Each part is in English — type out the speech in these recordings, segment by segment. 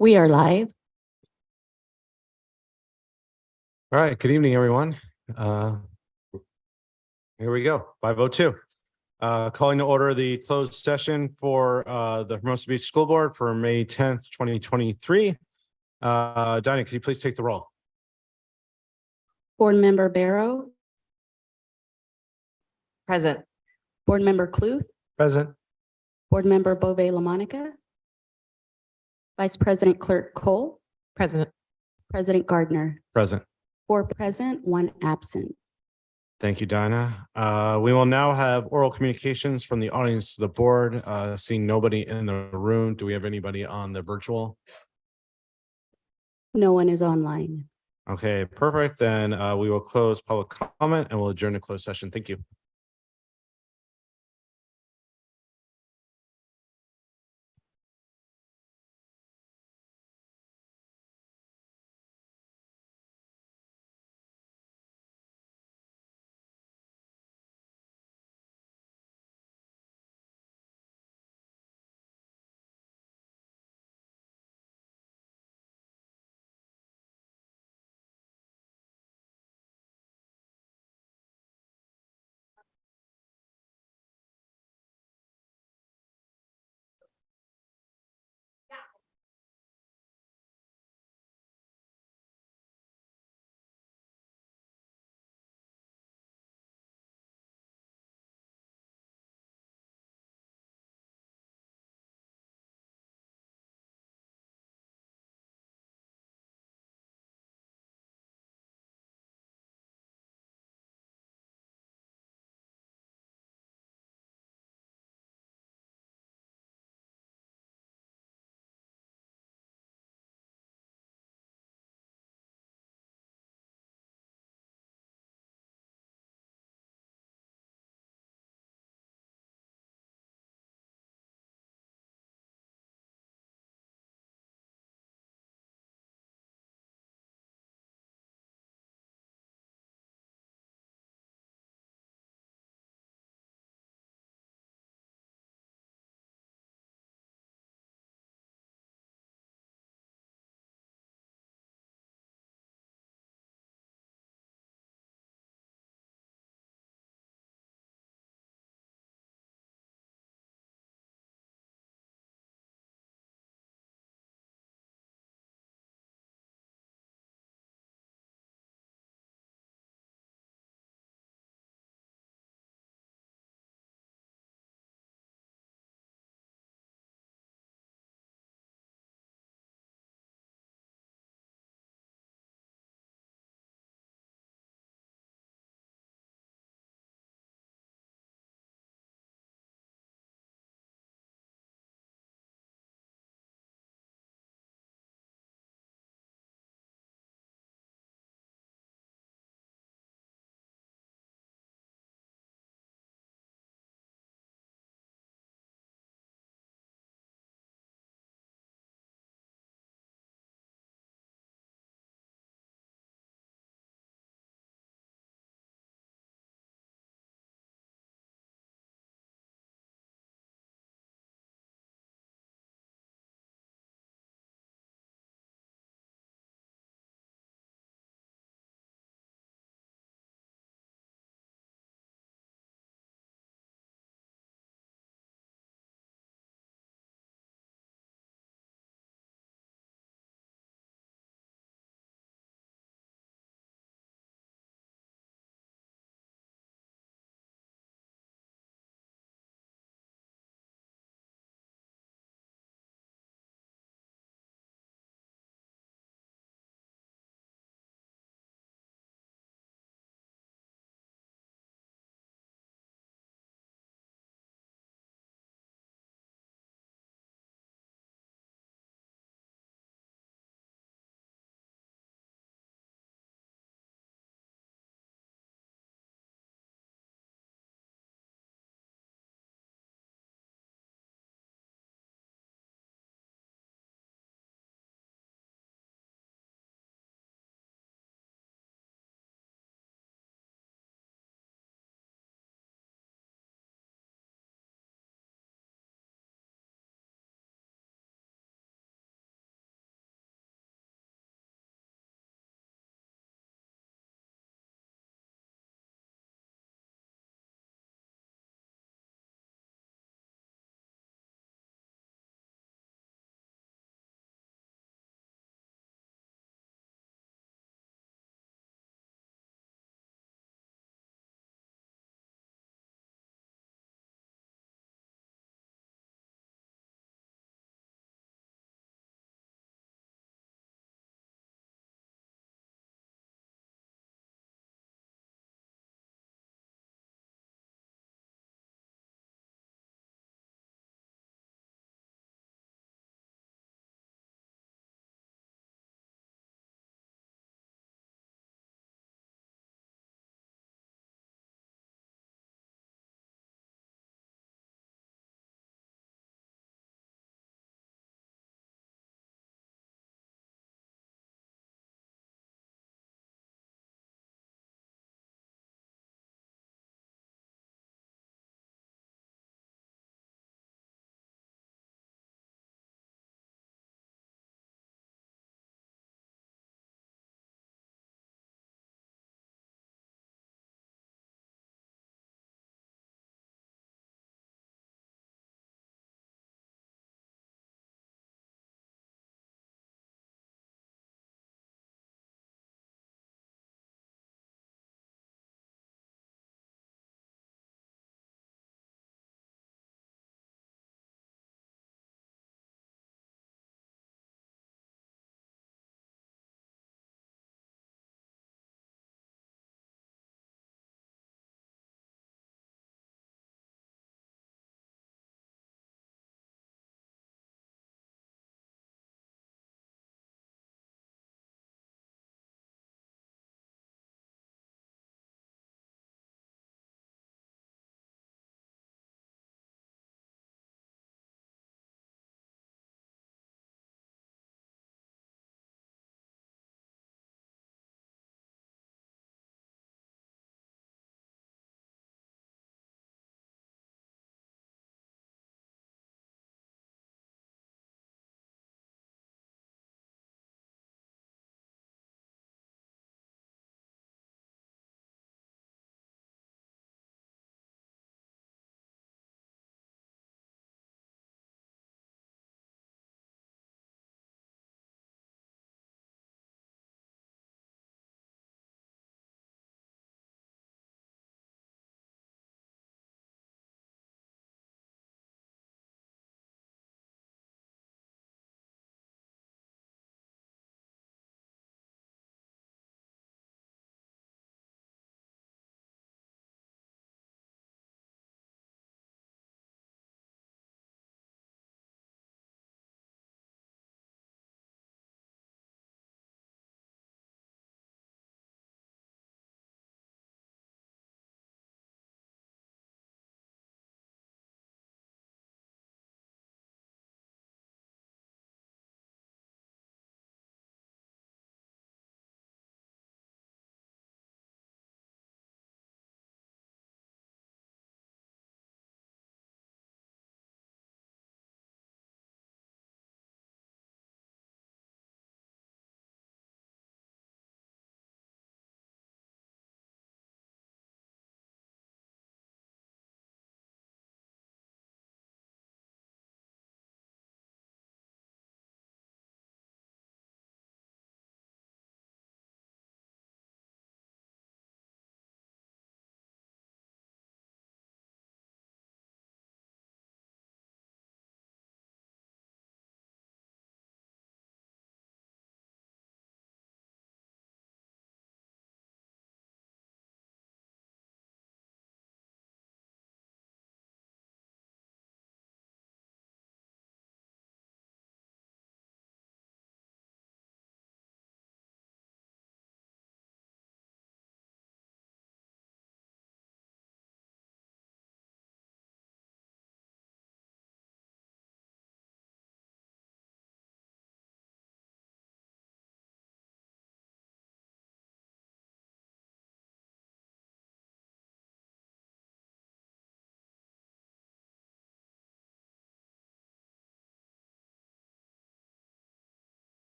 We are live. All right, good evening, everyone. Here we go, 5:02. Calling to order the closed session for the Hermosa Beach School Board for May 10th, 2023. Dinah, could you please take the roll? Board Member Barrow, Present. Board Member Cluth, Present. Board Member Bove LaMonica, Vice President Clerk Cole, Present. President Gardner. Present. 4 present, 1 absent. Thank you, Dinah. We will now have oral communications from the audience to the board. Seeing nobody in the room, do we have anybody on the virtual? No one is online. Okay, perfect. Then we will close public comment and we'll adjourn to closed session. Thank you.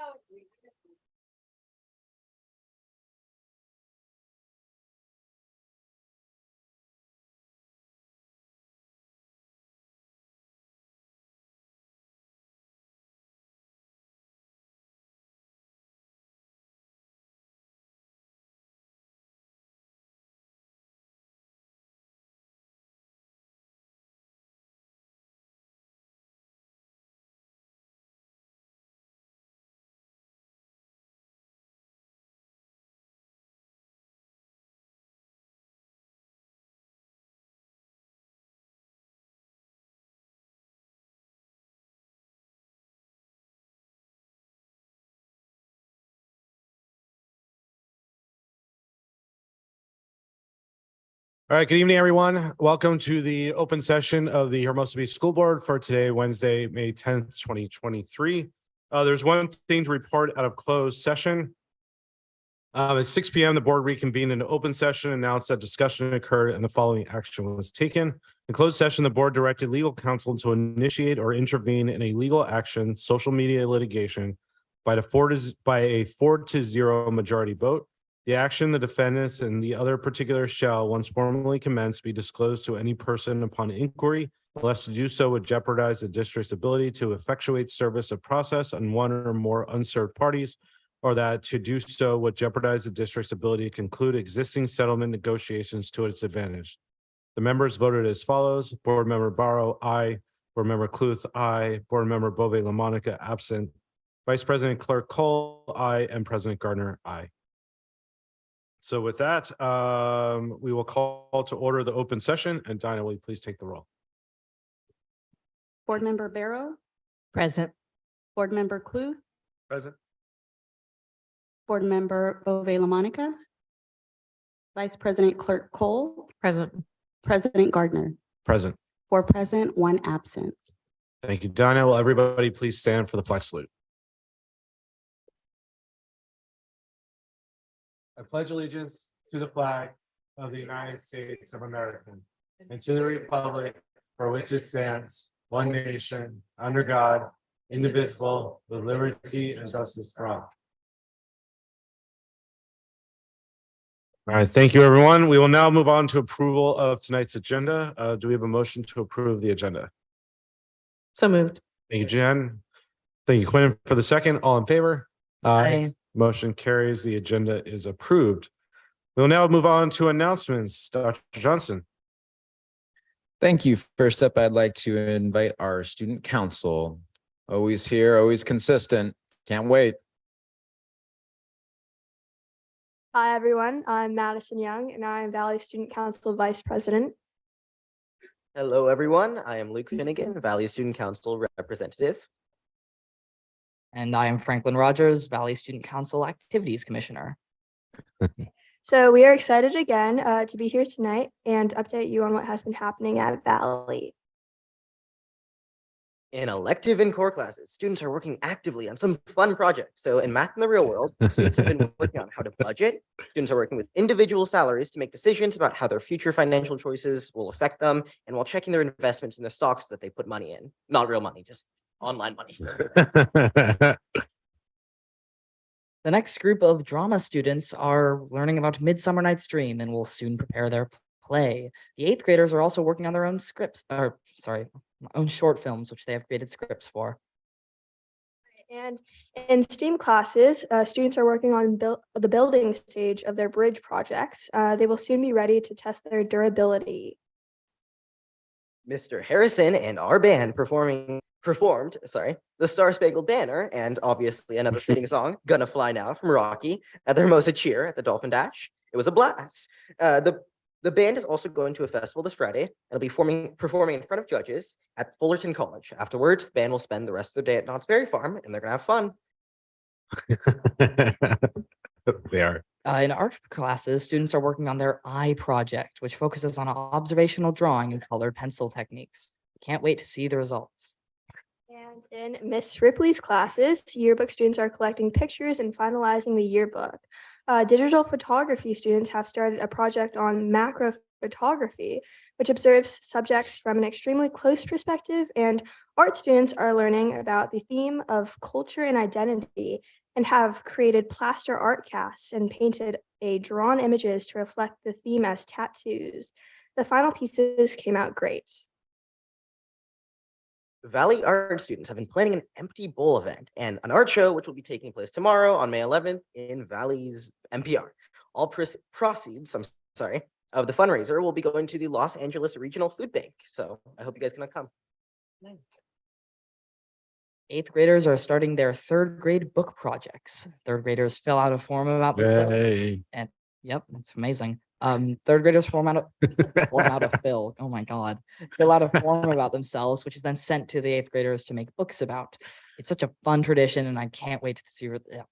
All right, good evening, everyone. Welcome to the open session of the Hermosa Beach School Board for today, Wednesday, May 10th, 2023. There's one thing to report out of closed session. At 6 p.m., the board reconvened in an open session, announced that discussion occurred and the following action was taken. In closed session, the board directed legal counsel to initiate or intervene in a legal action, social media litigation by a 4-0 majority vote. The action, the defendants, and the other particulars shall, once formally commenced, be disclosed to any person upon inquiry, unless to do so would jeopardize the district's ability to effectuate service of process on one or more unserved parties, or that to do so would jeopardize the district's ability to conclude existing settlement negotiations to its advantage. The members voted as follows: Board Member Barrow, aye. Board Member Cluth, aye. Board Member Bove LaMonica, absent. Vice President Clerk Cole, aye. And President Gardner, aye. So with that, we will call to order the open session, and Dinah, will you please take the roll? Board Member Barrow, Present. Board Member Cluth, Present. Board Member Bove LaMonica, Vice President Clerk Cole, Present. President Gardner. Present. 4 present, 1 absent. Thank you, Dinah. Will everybody please stand for the flag salute? I pledge allegiance to the flag of the United States of America and to the republic for which it stands, one nation, under God, indivisible, with liberty and justice for all. All right, thank you, everyone. We will now move on to approval of tonight's agenda. Do we have a motion to approve the agenda? So moved. Thank you, Jen. Thank you, Quinn, for the second. All in favor? Aye. Motion carries. The agenda is approved. We'll now move on to announcements. Dr. Johnson. Thank you. First up, I'd like to invite our student council. Always here, always consistent. Can't wait. Hi, everyone. I'm Madison Young, and I am Valley Student Council Vice President. Hello, everyone. I am Luke Finnegan, Valley Student Council Representative. And I am Franklin Rogers, Valley Student Council Activities Commissioner. So we are excited again to be here tonight and update you on what has been happening at Valley. In elective and core classes, students are working actively on some fun projects. So in math in the real world, students have been working on how to budget. Students are working with individual salaries to make decisions about how their future financial choices will affect them, and while checking their investments in their stocks that they put money in. Not real money, just online money. The next group of drama students are learning about Midsummer Night's Dream and will soon prepare their play. The 8th graders are also working on their own own short films, which they have created scripts for. And in STEAM classes, students are working on the building stage of their bridge projects. They will soon be ready to test their durability. Mr. Harrison and our band performed the Star Spangled Banner and obviously another fitting song, Gonna Fly Now from Rocky, at the Hermosa Cheer at the Dolphin Dash. It was a blast. The band is also going to a festival this Friday. It'll be performing in front of judges at Fullerton College. Afterwards, the band will spend the rest of their day at Knott's Berry Farm, and they're gonna have fun. They are. In art classes, students are working on their eye project, which focuses on observational drawing and colored pencil techniques. Can't wait to see the results. And in Miss Ripley's classes, yearbook students are collecting pictures and finalizing the yearbook. Digital photography students have started a project on macro photography, which observes subjects from an extremely close perspective, and art students are learning about the theme of culture and identity and have created plaster art casts and painted drawn images to reflect the theme as tattoos. The final pieces came out great. Valley art students have been planning an empty bowl event and an art show, which will be taking place tomorrow on May 11th in Valley's MPR. All proceeds, I'm sorry, of the fundraiser will be going to the Los Angeles Regional Food Bank. So I hope you guys can come. Eighth graders are starting their third grade book projects. Third graders fill out a form about themselves. Yay. And yep, that's amazing. Third graders form out a fill. Oh my God. Fill out a form about themselves, which is then sent to the eighth graders to make books about. It's such a fun tradition, and I can't wait to see what yeah.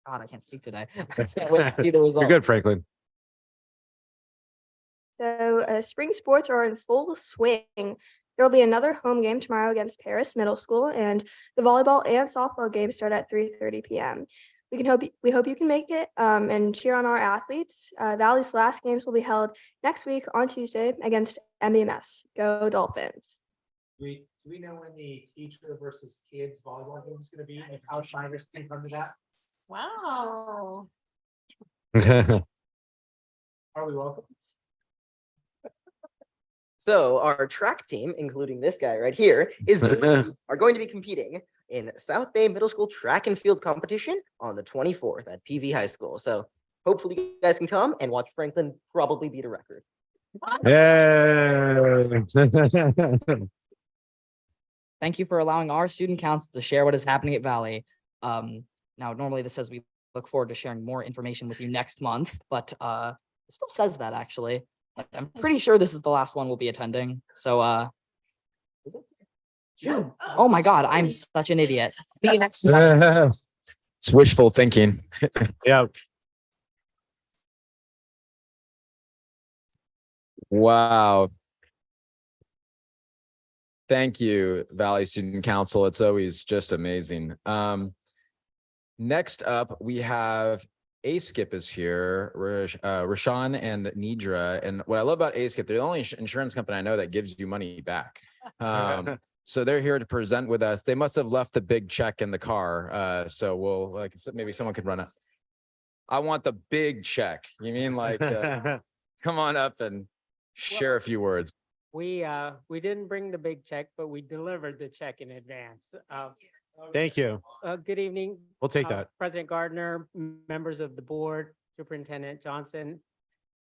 God, I can't speak today. I can't wait to see the results. You're good, Franklin. So spring sports are in full swing. There will be another home game tomorrow against Paris Middle School, and the volleyball and softball games start at 3:30 p.m. We hope you can make it and cheer on our athletes. Valley's last games will be held next week on Tuesday against MEMS. Go Dolphins! Do we know when the teacher versus kids volleyball game is going to be and how Shriners can come to that? Wow. Are we welcome? So our track team, including this guy right here, are going to be competing in South Bay Middle School track and field competition on the 24th at PV High School. So hopefully you guys can come and watch Franklin probably beat a record. Thank you for allowing our student council to share what is happening at Valley. Now, normally this says we look forward to sharing more information with you next month, but it still says that actually. I'm pretty sure this is the last one we'll be attending. So, is it? Oh my God, I'm such an idiot. See you next month. It's wishful thinking. Yeah. Wow. Thank you, Valley Student Council. It's always just amazing. Next up, we have A-Skip is here, Rashawn and Nidra. And what I love about A-Skip, they're the only insurance company I know that gives you money back. So they're here to present with us. They must have left the big check in the car. So we'll like, maybe someone could run it. I want the big check. You mean like, come on up and share a few words. We didn't bring the big check, but we delivered the check in advance. Thank you. Good evening. We'll take that. President Gardner, members of the board, Superintendent Johnson.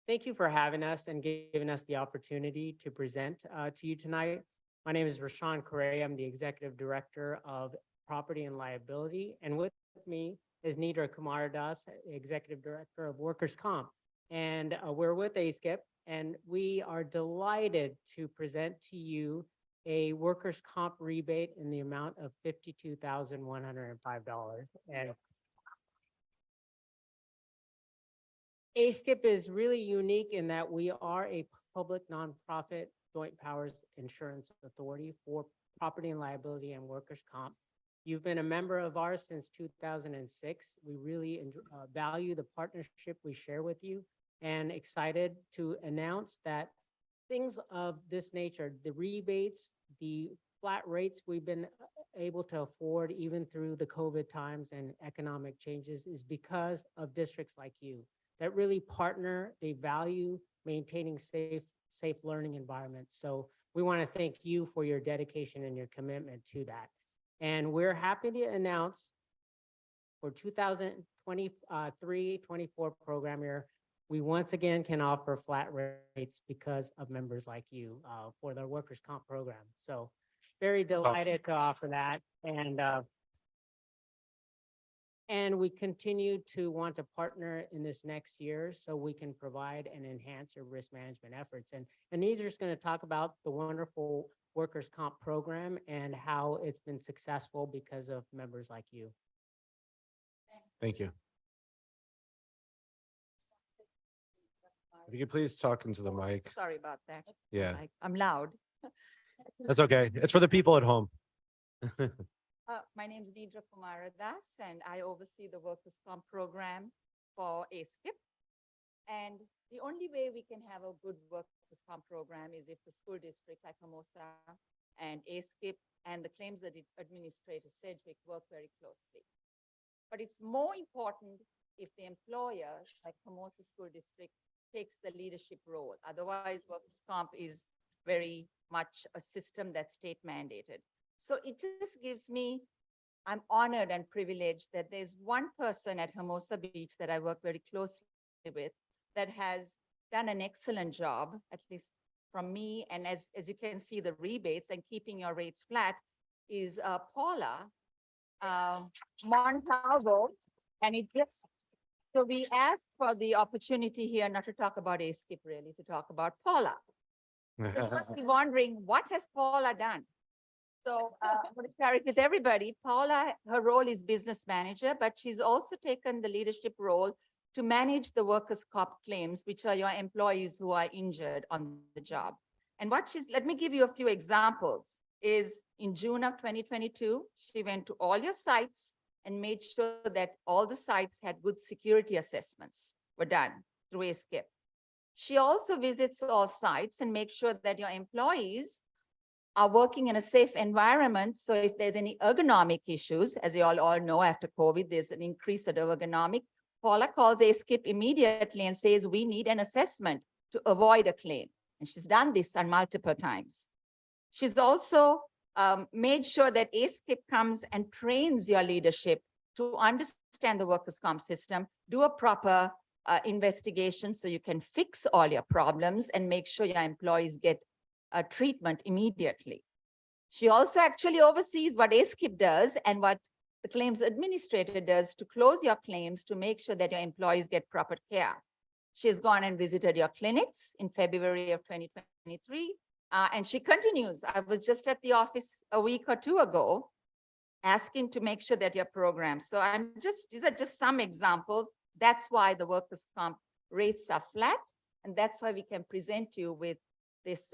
Thank you for having us and giving us the opportunity to present to you tonight. My name is Rashawn Correa. I'm the Executive Director of Property and Liability. And with me is Nidra Kumaradas, Executive Director of Workers' Comp. And we're with A-Skip, and we are delighted to present to you a workers' comp rebate in the amount of $52,105. And A-Skip is really unique in that we are a public nonprofit joint powers insurance authority for property and liability and workers' comp. You've been a member of ours since 2006. We really value the partnership we share with you, and excited to announce that things of this nature, the rebates, the flat rates we've been able to afford even through the COVID times and economic changes is because of districts like you that really partner, they value maintaining safe learning environments. So we want to thank you for your dedication and your commitment to that. And we're happy to announce for 2023-24 program year, we once again can offer flat rates because of members like you for the workers' comp program. So very delighted to offer that. And we continue to want to partner in this next year so we can provide and enhance your risk management efforts. And Nidra's going to talk about the wonderful workers' comp program and how it's been successful because of members like you. Thank you. If you could please talk into the mic. Sorry about that. Yeah, I'm loud. that's okay. It's for the people at home. My name is Nidra Kumaradas, and I oversee the workers' comp program for a skip. And the only way we can have a good workers' comp program is if the school district like Hermosa and ASKIP and the claims administrator Sedgwick work very closely. But it's more important if the employer, like Hermosa School District, takes the leadership role. Otherwise, workers' comp is very much a system that's state mandated. So it just gives me, I'm honored and privileged that there's one person at Hermosa Beach that I work very closely with that has done an excellent job, at least from me. And as you can see, the rebates and keeping your rates flat is Paula Montalvo. And it just, so we asked for the opportunity here not to talk about ASKIP really, to talk about Paula. So you must be wondering, what has Paula done? So I'm going to share it with everybody. Paula, her role is business manager, but she's also taken the leadership role to manage the workers' comp claims, which are your employees who are injured on the job. And what let me give you a few examples, is in June of 2022, she went to all your sites and made sure that all the sites had good security assessments were done through ASKIP. She also visits all sites and makes sure that your employees are working in a safe environment. So if there's any ergonomic issues, as you all know, after COVID, there's an increase in ergonomic. Paula calls ASKIP immediately and says, we need an assessment to avoid a claim. And she's done this on multiple times. She's also made sure that ASKIP comes and trains your leadership to understand the workers' comp system, do a proper investigation so you can fix all your problems and make sure your employees get treatment immediately. She also actually oversees what ASKIP does and what the claims administrator does to close your claims to make sure that your employees get proper care. She's gone and visited your clinics in February of 2023, and she continues. I was just at the office a week or two ago asking to make sure that your programs. So these are just some examples. That's why the workers' comp rates are flat, and that's why we can present you with this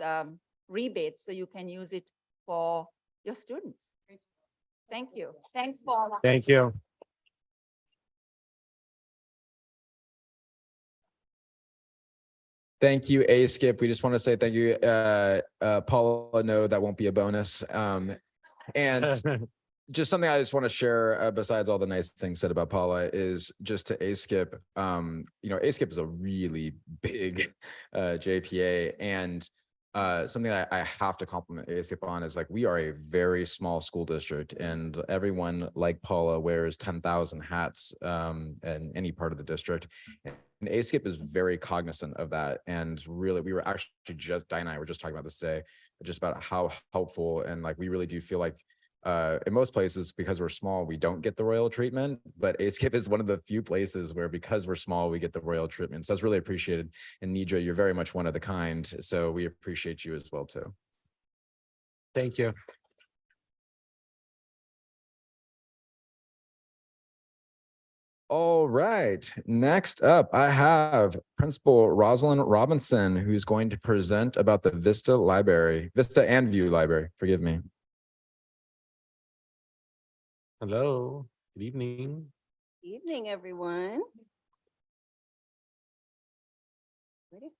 rebate so you can use it for your students. Thank you. Thanks, Paula. Thank you. Thank you, ASKIP. We just want to say thank you, Paula. No, that won't be a bonus. And just something I just want to share, besides all the nice things said about Paula, is just to ASKIP. ASKIP is a really big JPA, and something that I have to compliment ASKIP on is, like, we are a very small school district, and everyone, like Paula, wears 10,000 hats in any part of the district. And ASKIP is very cognizant of that. And really, we were actually Diane and I were just talking about this today, just about how helpful, and like, we really do feel like in most places, because we're small, we don't get the royal treatment, but ASKIP is one of the few places where, because we're small, we get the royal treatment. So it's really appreciated. And Nidra, you're very much one of the kind. So we appreciate you as well, too. Thank you. All right. Next up, I have Principal Rosalind Robinson, who's going to present about the Vista and View Library. Forgive me. Hello. Good evening. Evening, everyone. Ready?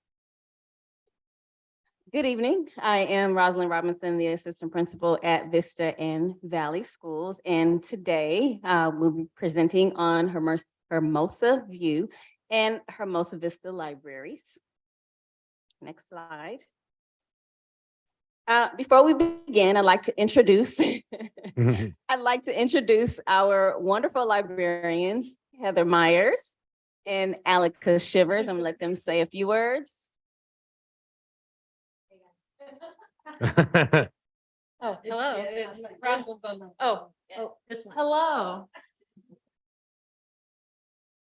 Good evening. I am Rosalind Robinson, the assistant principal at Vista and Valley Schools. And today we'll be presenting on Hermosa View and Hermosa Vista libraries. Next slide. Before we begin, I'd like to introduce our wonderful librarians, Heather Myers and Alika Shivers. I'm gonna let them say a few words. Oh, hello. This one. Hello.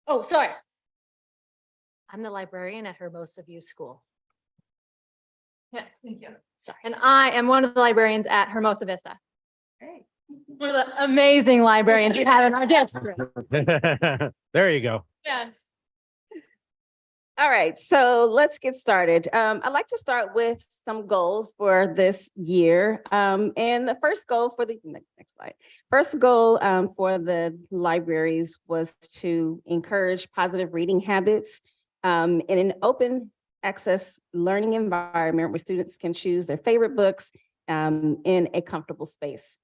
Oh, sorry. I'm the librarian at Hermosa View School. Yes, thank you. Sorry. And I am one of the librarians at Hermosa Vista. Great. One of the amazing librarians we have in our district. There you go. Yes. All right, so let's get started. I'd like to start with some goals for this year. And the first goal for the next slide. First goal for the libraries was to encourage positive reading habits in an open access learning environment where students can choose their favorite books in a comfortable space.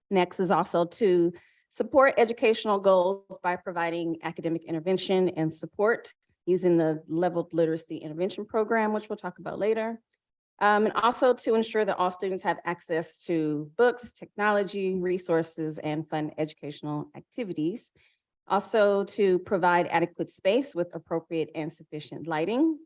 Next is also to support educational goals by providing academic intervention and support using the leveled literacy intervention program, which we'll talk about later. And also to ensure that all students have access to books, technology, resources, and fun educational activities. Also to provide adequate space with appropriate and sufficient lighting.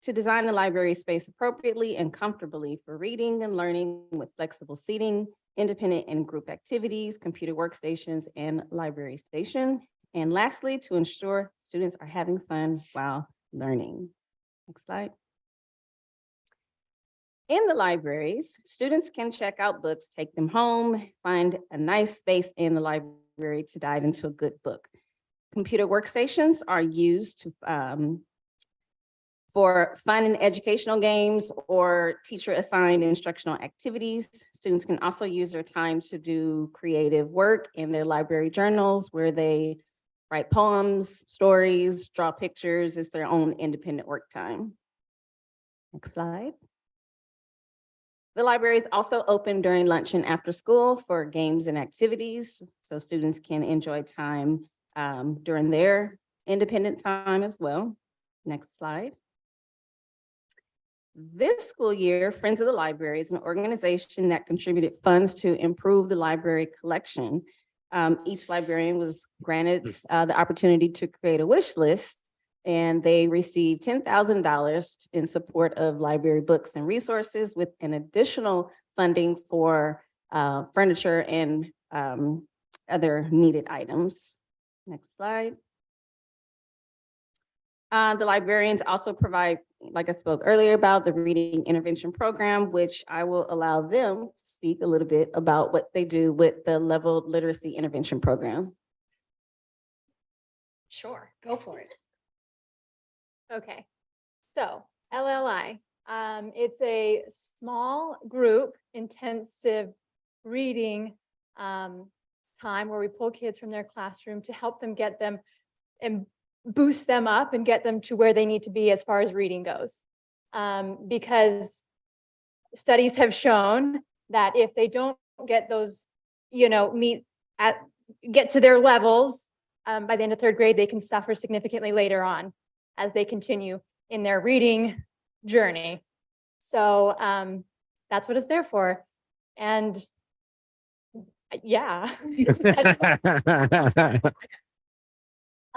To design the library space appropriately and comfortably for reading and learning with flexible seating, independent and group activities, computer workstations, and library station. And lastly, to ensure students are having fun while learning. Next slide. In the libraries, students can check out books, take them home, find a nice space in the library to dive into a good book. Computer workstations are used to for fun and educational games or teacher-assigned instructional activities. Students can also use their time to do creative work in their library journals where they write poems, stories, draw pictures. It's their own independent work time. Next slide. The library is also open during lunch and after school for games and activities, so students can enjoy time during their independent time as well. Next slide. This school year, Friends of the Library is an organization that contributed funds to improve the library collection. Each librarian was granted the opportunity to create a wish list, and they received $10,000 in support of library books and resources with an additional funding for furniture and other needed items. Next slide. The librarians also provide, like I spoke earlier about, the reading intervention program, which I will allow them to speak a little bit about what they do with the leveled literacy intervention program. Sure, go for it. Okay, so LLI, it's a small group intensive reading time where we pull kids from their classroom to help them get them and boost them up and get them to where they need to be as far as reading goes. Because studies have shown that if they don't get those, get to their levels by the end of third grade, they can suffer significantly later on as they continue in their reading journey. So that's what it's there for. And yeah.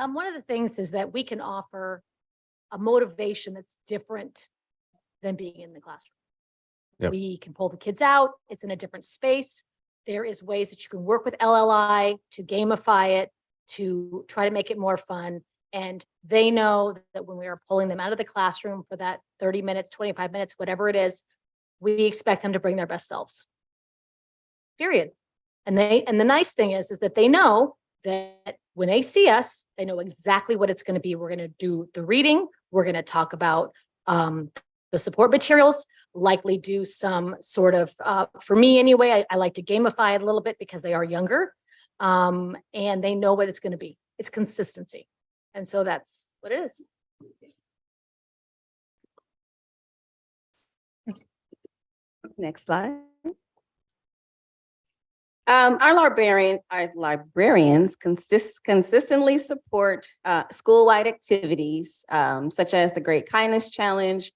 One of the things is that we can offer a motivation that's different than being in the classroom. Yep. We can pull the kids out. It's in a different space. There is ways that you can work with LLI to gamify it, to try to make it more fun. And they know that when we are pulling them out of the classroom for that 30 minutes, 25 minutes, whatever it is, we expect them to bring their best selves. Period. And the nice thing is that they know that when they see us, they know exactly what it's going to be. We're going to do the reading. We're going to talk about the support materials, likely do some sort of, for me anyway, I like to gamify it a little bit because they are younger and they know what it's going to be. It's consistency. And so that's what it is. Next slide. Our librarians consistently support school-wide activities such as the Great Kindness Challenge,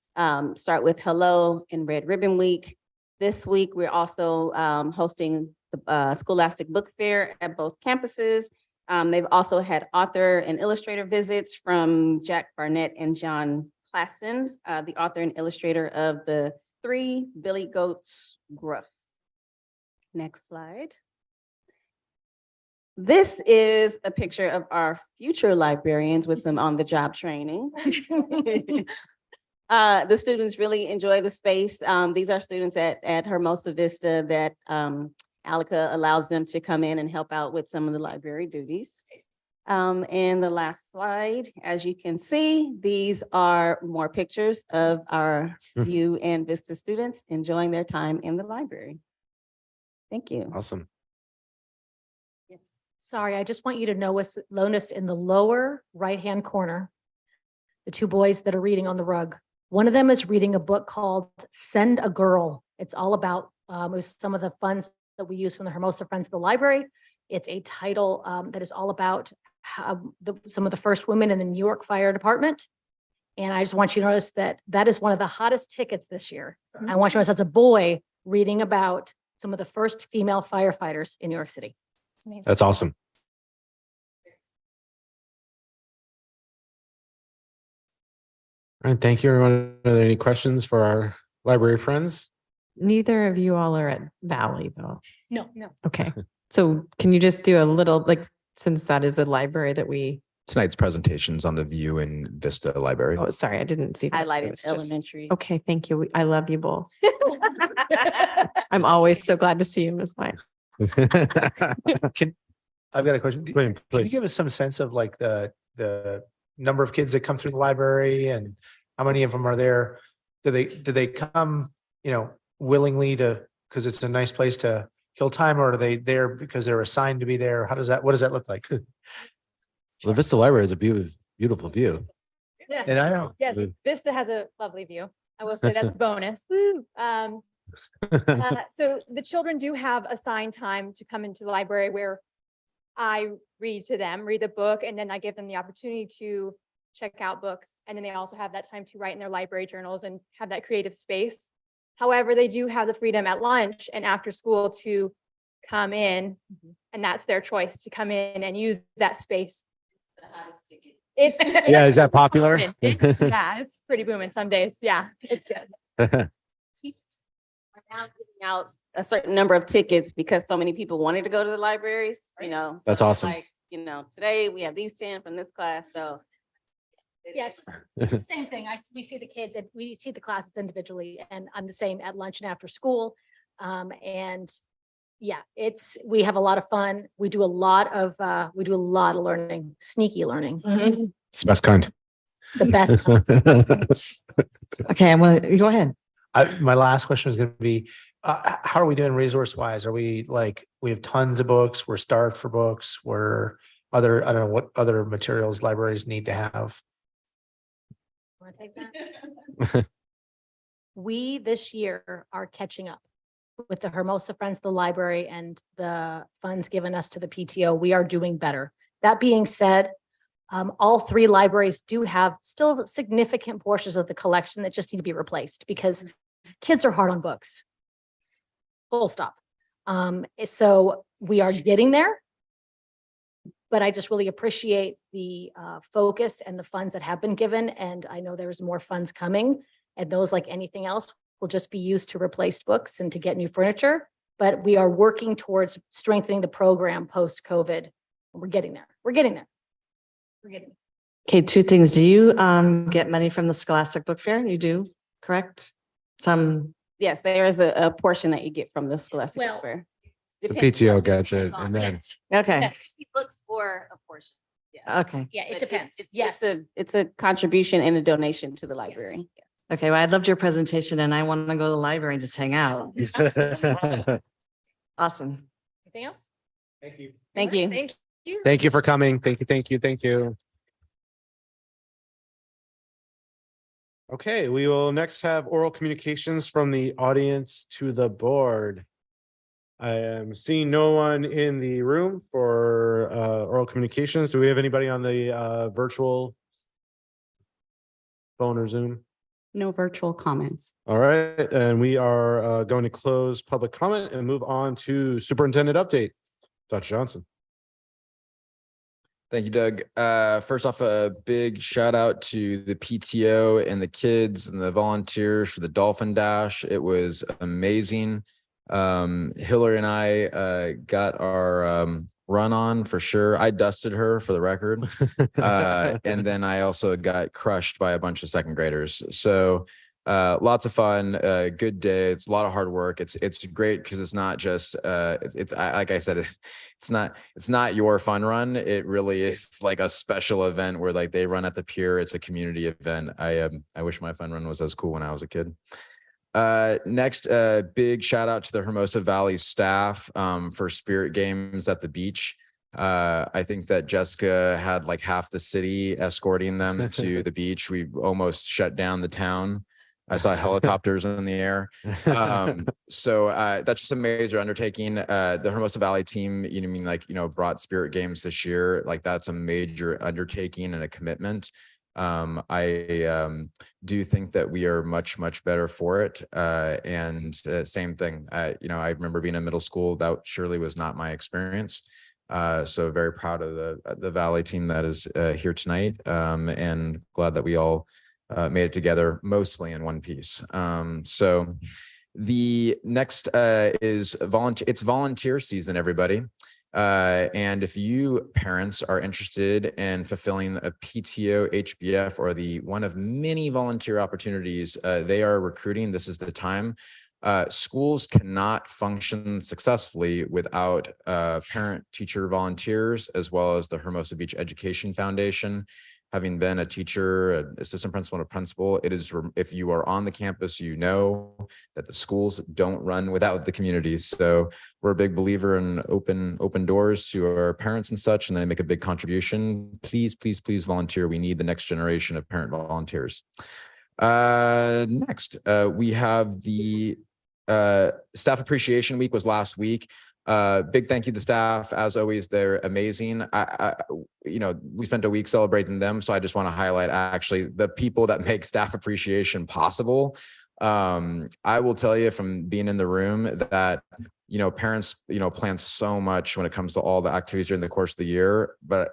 start with Hello and Red Ribbon Week. This week, we're also hosting the Scholastic Book Fair at both campuses. They've also had author and illustrator visits from Jack Barnett and John Klassen, the author and illustrator of the 3 Billy Goats Gruff. Next slide. This is a picture of our future librarians with some on-the-job training. The students really enjoy the space. These are students at Hermosa Vista that Alika allows them to come in and help out with some of the library duties. And the last slide, as you can see, these are more pictures of our View and Vista students enjoying their time in the library. Thank you. Awesome. Yes. Sorry, I just want you to notice in the lower right-hand corner, the two boys that are reading on the rug. One of them is reading a book called Send a Girl. It's all about, it was some of the funds that we use from the Hermosa Friends of the Library. It's a title that is all about some of the first women in the New York Fire Department. And I just want you to notice that that is one of the hottest tickets this year. I want you to notice that's a boy reading about some of the first female firefighters in New York City. It's amazing. That's awesome. All right, thank you, everyone. Are there any questions for our library friends? Neither of you all are at Valley though. No. Okay. So can you just do a little, like, since that is a library that we, Tonight's presentations on the View and Vista Library. oh, sorry, I didn't see. that. It Highlighted was just- elementary. Okay, thank you. I love you both. I'm always so glad to see you, Ms. White. I've got a question. Can you Please. give us some sense of like the number of kids that come through the library and how many of them are there? Do they come, willingly because it's a nice place to kill time, or are they there because they're assigned to be there? What does that look like? The Vista Library is a beautiful view. And I don't, Yes, Vista has a lovely view. I will say that's a bonus. So the children do have assigned time to come into the library where I read to them, read the book, and then I give them the opportunity to check out books. And then they also have that time to write in their library journals and have that creative space. However, they do have the freedom at lunch and after school to come in, and that's their choice to come in and use that space. It's Yeah, is that popular? it's pretty booming some days. Yeah, it's good. Teachers are now giving out a certain number of tickets because so many people wanted to go to the libraries, That's so awesome. like, today we have these 10 from this class, so. Yes, it's the same thing. We see the kids and we see the classes individually, and I'm the same at lunch and after school. And yeah, we have a lot of fun. We do a lot of learning, sneaky learning. It's the best kind. It's the best. Okay, I want to, go ahead. my last question is going to be, how are we doing resource wise? Are we we have tons of books, we're starved for books, I don't know what other materials libraries need to have. Want to take that? We this year are catching up with the Hermosa Friends of the Library and the funds given us to the PTO. We are doing better. That being said, all three libraries do have still significant portions of the collection that just need to be replaced because kids are hard on books. Full stop. So we are getting there. But I just really appreciate the focus and the funds that have been given. And I know there's more funds coming, and those, like anything else, will just be used to replace books and to get new furniture. But we are working towards strengthening the program post-COVID. We're getting there. We're getting there. We're getting there. Okay, two things. Do you get money from the Scholastic Book Fair? You do, correct? Yes, there is a portion that you get from the Scholastic Well, Book Fair. The Depends PTO on- gets it, depends on- and then Yes. Okay, He looks for a portion. Yeah. okay. Yeah, it But depends. it's- Yes. It's a contribution and a donation to the library. Okay, well, I loved your presentation and I want to go to the library and just hang out. Awesome. Anything else? Thank you. Thank you. Thank you. thank you for coming. Thank you. Okay, we will next have oral communications from the audience to the board. I am seeing no one in the room for oral communications. Do we have anybody on the virtual phone or Zoom? No virtual comments. All right, and we are going to close public comment and move on to superintendent update. Dr. Johnson. Thank you, Doug. First off, a big shout out to the PTO and the kids and the volunteers for the Dolphin Dash. It was amazing. Hillary and I got our run on for sure. I dusted her for the record. And then I also got crushed by a bunch of second graders. So Lots of fun, good day. It's a lot of hard work. It's great because it's not just like I said, it's not your fun run. It really is like a special event where like they run at the pier. It's a community event. I wish my fun run was as cool when I was a kid. Next, big shout out to the Hermosa Valley staff for Spirit Games at the beach. I think that Jessica had like half the city escorting them to the beach. We almost shut down the town. I saw helicopters in the air. So that's just a major undertaking. The Hermosa Valley team, brought Spirit Games this year. Like that's a major undertaking and a commitment. I do think that we are much, much better for it. Same thing. I remember being in middle school. That surely was not my experience. So very proud of the Valley team that is here tonight, and glad that we all made it together mostly in one piece. So the next is it's volunteer season, everybody. And if you parents are interested in fulfilling a PTO, HBF, or the one of many volunteer opportunities they are recruiting, this is the time. Schools cannot function successfully without parent-teacher volunteers, as well as the Hermosa Beach Education Foundation. Having been a teacher, an assistant principal, and a principal, it is, if you are on the campus, you know that the schools don't run without the communities. So we're a big believer in open doors to our parents and such, and they make a big contribution. Please, please, please volunteer. We need the next generation of parent volunteers. Next, we have the Staff Appreciation Week was last week. Big thank you to the staff. As always, they're amazing. We spent a week celebrating them. So I just want to highlight actually the people that make staff appreciation possible. I will tell you from being in the room that, parents, plan so much when it comes to all the activities during the course of the year, but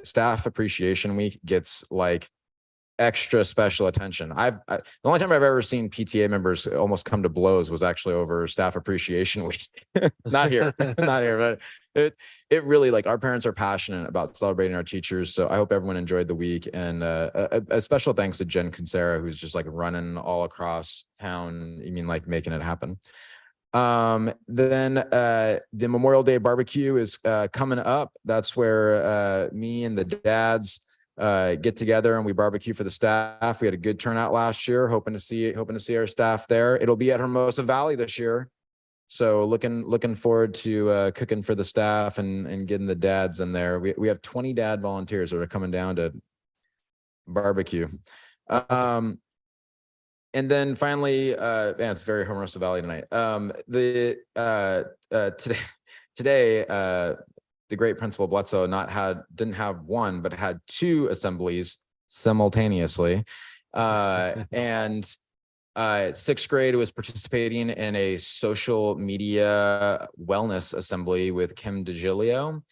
Staff Appreciation Week gets like extra special attention. The only time I've ever seen PTA members almost come to blows was actually over Staff Appreciation Week. Not here, but it really, like, our parents are passionate about celebrating our teachers. So I hope everyone enjoyed the week, and a special thanks to Jen Kinsera, who's just like running all across town. Making it happen. Then the Memorial Day barbecue is coming up. That's where me and the dads get together and we barbecue for the staff. We had a good turnout last year. Hoping to see our staff there. It'll be at Hermosa Valley this year, so looking forward to cooking for the staff and getting the dads in there. We have 20 dad volunteers that are coming down to barbecue. And then finally, it's very Hermosa Valley tonight. Today, the great Principal Bledsoe didn't have one, but had two assemblies simultaneously. And sixth grade was participating in a social media wellness assembly with Kim DeGilio.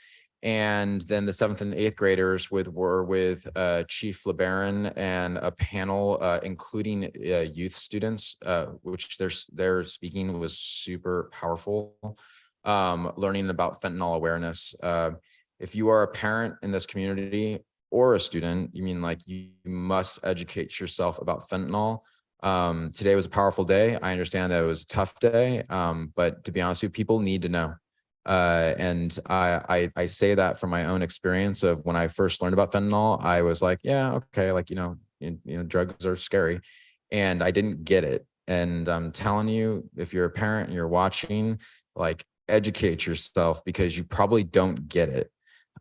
And then the 7th and 8th graders were with Chief LeBaron and a panel, including youth students, which their speaking was super powerful. Learning about fentanyl awareness. If you are a parent in this community or a student, you must educate yourself about fentanyl. Today was a powerful day. I understand that it was a tough day, but to be honest with you, people need to know. And I say that from my own experience of when I first learned about fentanyl, I was like, yeah, okay, drugs are scary, and I didn't get it. And I'm telling you, if you're a parent and you're watching, educate yourself, because you probably don't get it.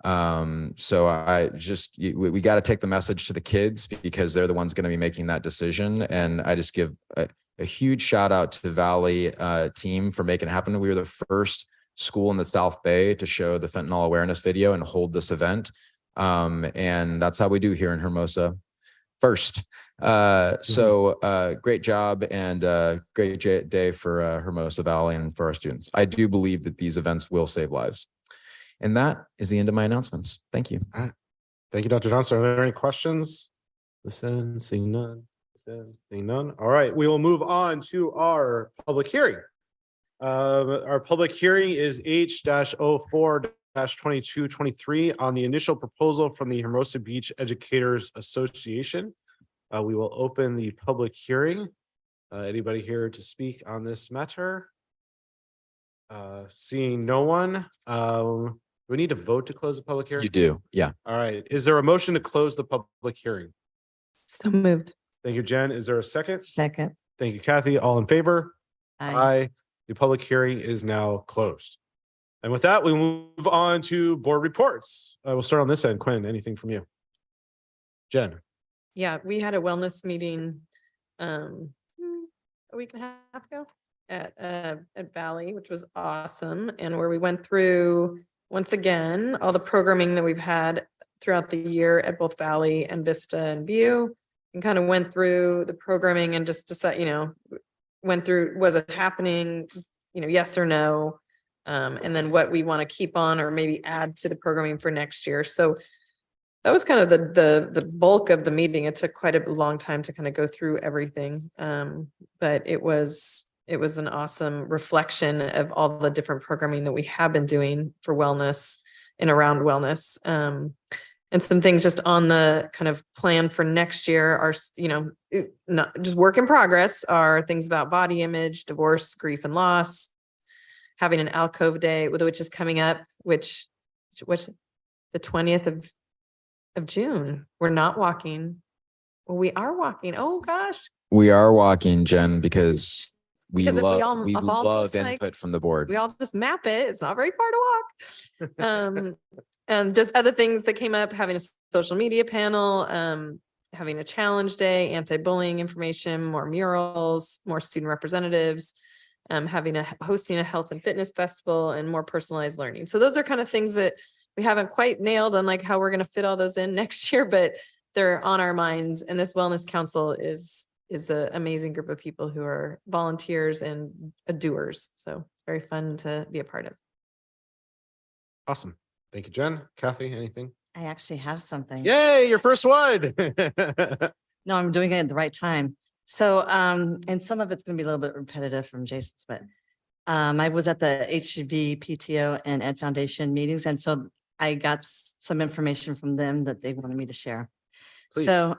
So we got to take the message to the kids, because they're the ones going to be making that decision. And I just give a huge shout out to the Valley team for making it happen. We were the first school in the South Bay to show the fentanyl awareness video and hold this event. And that's how we do here in Hermosa. First. Great job, and great day for Hermosa Valley and for our students. I do believe that these events will save lives. And that is the end of my announcements. Thank you. All right. Thank you, Dr. Johnson. Are there any questions? Listen, seeing none. Seeing none. All right, we will move on to our public hearing. Our public hearing is H-04-2223 on the initial proposal from the Hermosa Beach Educators Association. We will open the public hearing. Anybody here to speak on this matter? Seeing no one, we need to vote to close the public hearing. You do, yeah. All right. Is there a motion to close the public hearing? So moved. Thank you, Jen. Is there a second? Second. Thank you, Kathy. All in favor? Aye. The public hearing is now closed. And with that, we move on to board reports. We'll start on this end. Quinn, anything from you? Jen? Yeah, we had a wellness meeting a week and a half ago at Valley, which was awesome, and where we went through once again all the programming that we've had throughout the year at both Valley and Vista and View, and kind of went through the programming and just decide, went through, was it happening, yes or no, and then what we want to keep on or maybe add to the programming for next year. So that was kind of the bulk of the meeting. It took quite a long time to kind of go through everything. But it was an awesome reflection of all the different programming that we have been doing for wellness and around wellness. And some things just on the kind of plan for next year are, not just work in progress, are things about body image, divorce, grief and loss, having an alcove day, which is coming up, which the 20th of June. We're not walking. Well, we are walking. Oh gosh. We are walking, Jen, because we Because if we all- love if all love just, like, input from the board. We all just map it. It's not very far to walk. And just other things that came up, having a social media panel, having a challenge day, anti-bullying information, more murals, more student representatives, hosting a health and fitness festival, and more personalized learning. So those are kind of things that we haven't quite nailed on, like how we're going to fit all those in next year, but they're on our minds. And this wellness council is an amazing group of people who are volunteers and doers. So very fun to be a part of. Awesome. Thank you, Jen. Kathy, anything? I actually have something. Yay, your first one. No, I'm doing it at the right time. So, and some of it's going to be a little bit repetitive from Jason's, but I was at the HB, PTO and Ed Foundation meetings. And so I got some information from them that they wanted me to share. Please. So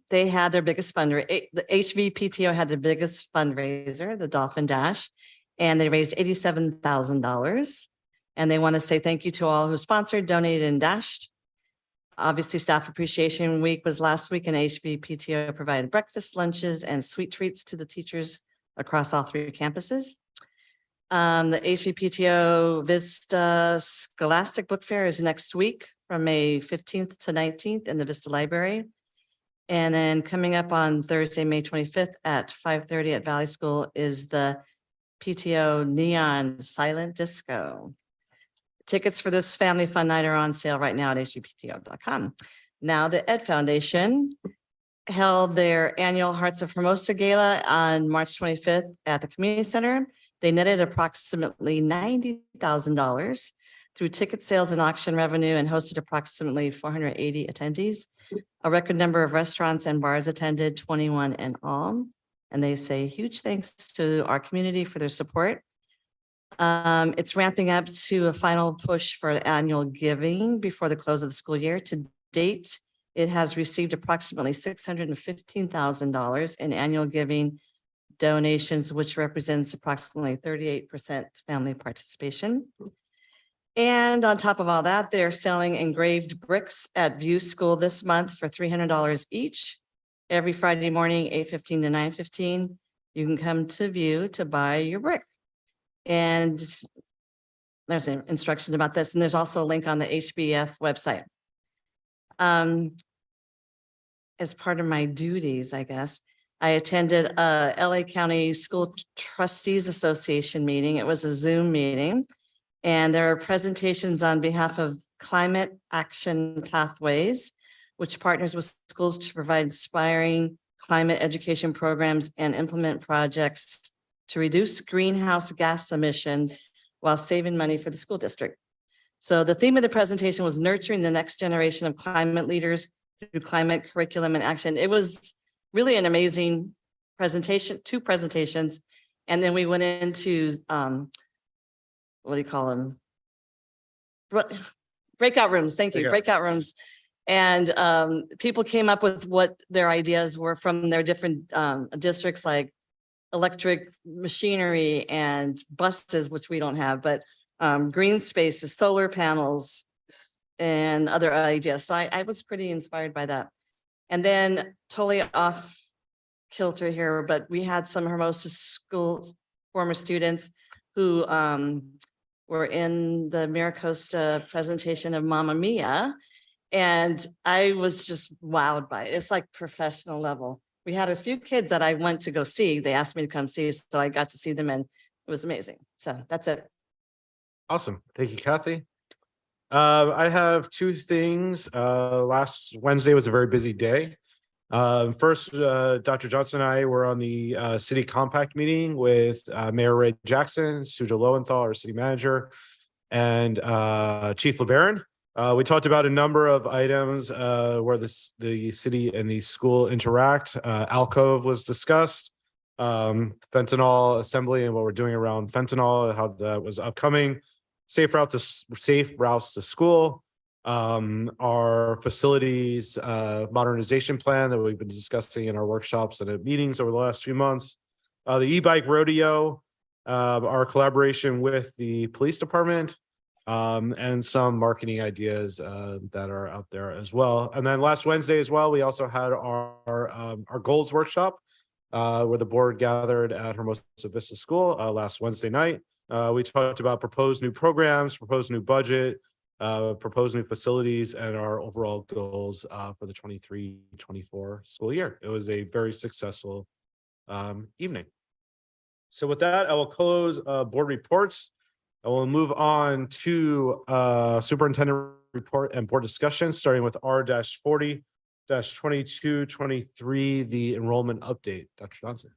they had their biggest fundraiser. The HVPTO had their biggest fundraiser, the Dolphin Dash, and they raised $87,000. And they want to say thank you to all who sponsored, donated, and dashed. Obviously, Staff Appreciation Week was last week, and HVPTO provided breakfast, lunches, and sweet treats to the teachers across all 3 campuses. The HVPTO Vista Scholastic Book Fair is next week from May 15th to 19th in the Vista Library. And then coming up on Thursday, May 25th at 5:30 at Valley School is the PTO Neon Silent Disco. Tickets for this family fun night are on sale right now at hvpto.com. Now, the Ed Foundation held their annual Hearts of Hermosa Gala on March 25th at the Community Center. They netted approximately $90,000 through ticket sales and auction revenue and hosted approximately 480 attendees. A record number of restaurants and bars attended, 21 in all. And they say huge thanks to our community for their support. It's ramping up to a final push for annual giving before the close of the school year. To date, it has received approximately $615,000 in annual giving donations, which represents approximately 38% family participation. And on top of all that, they're selling engraved bricks at View School this month for $300 each. Every Friday morning, 8:15 to 9:15, you can come to View to buy your brick. And there's instructions about this, and there's also a link on the HBF website. As part of my duties, I guess, I attended a LA County School Trustees Association meeting. It was a Zoom meeting, and there are presentations on behalf of Climate Action Pathways, which partners with schools to provide inspiring climate education programs and implement projects to reduce greenhouse gas emissions while saving money for the school district. So the theme of the presentation was nurturing the next generation of climate leaders through climate curriculum and action. It was really an amazing presentation, 2 presentations. And then we went into, what do you call them? Breakout rooms. Thank you. Breakout rooms. And people came up with what their ideas were from their different districts, like electric machinery and buses, which we don't have, but green spaces, solar panels, and other ideas. So I was pretty inspired by that. And then totally off kilter here, but we had some Hermosa schools, former students who were in the Miracosta presentation of Mamma Mia. And I was just wowed by it. It's like professional level. We had a few kids that I went to go see. They asked me to come see, so I got to see them and it was amazing. So that's it. Awesome. Thank you, Kathy. I have two things. Last Wednesday was a very busy day. First, Dr. Johnson and I were on the city compact meeting with Mayor Ray Jackson, Suja Lowenthal, our city manager, and Chief LeBaron. We talked about a number of items where the city and the school interact. Alcove was discussed, fentanyl assembly and what we're doing around fentanyl, how that was upcoming, safe routes to school, our facilities modernization plan that we've been discussing in our workshops and at meetings over the last few months, the e-bike rodeo, our collaboration with the police department, and some marketing ideas that are out there as well. And then last Wednesday as well, we also had our goals workshop where the board gathered at Hermosa Vista School last Wednesday night. We talked about proposed new programs, proposed new budget, proposed new facilities, and our overall goals for the 23-24 school year. It was a very successful evening. So with that, I will close board reports. I will move on to superintendent report and board discussion, starting with R-40-2223, the enrollment update. Dr. Johnson.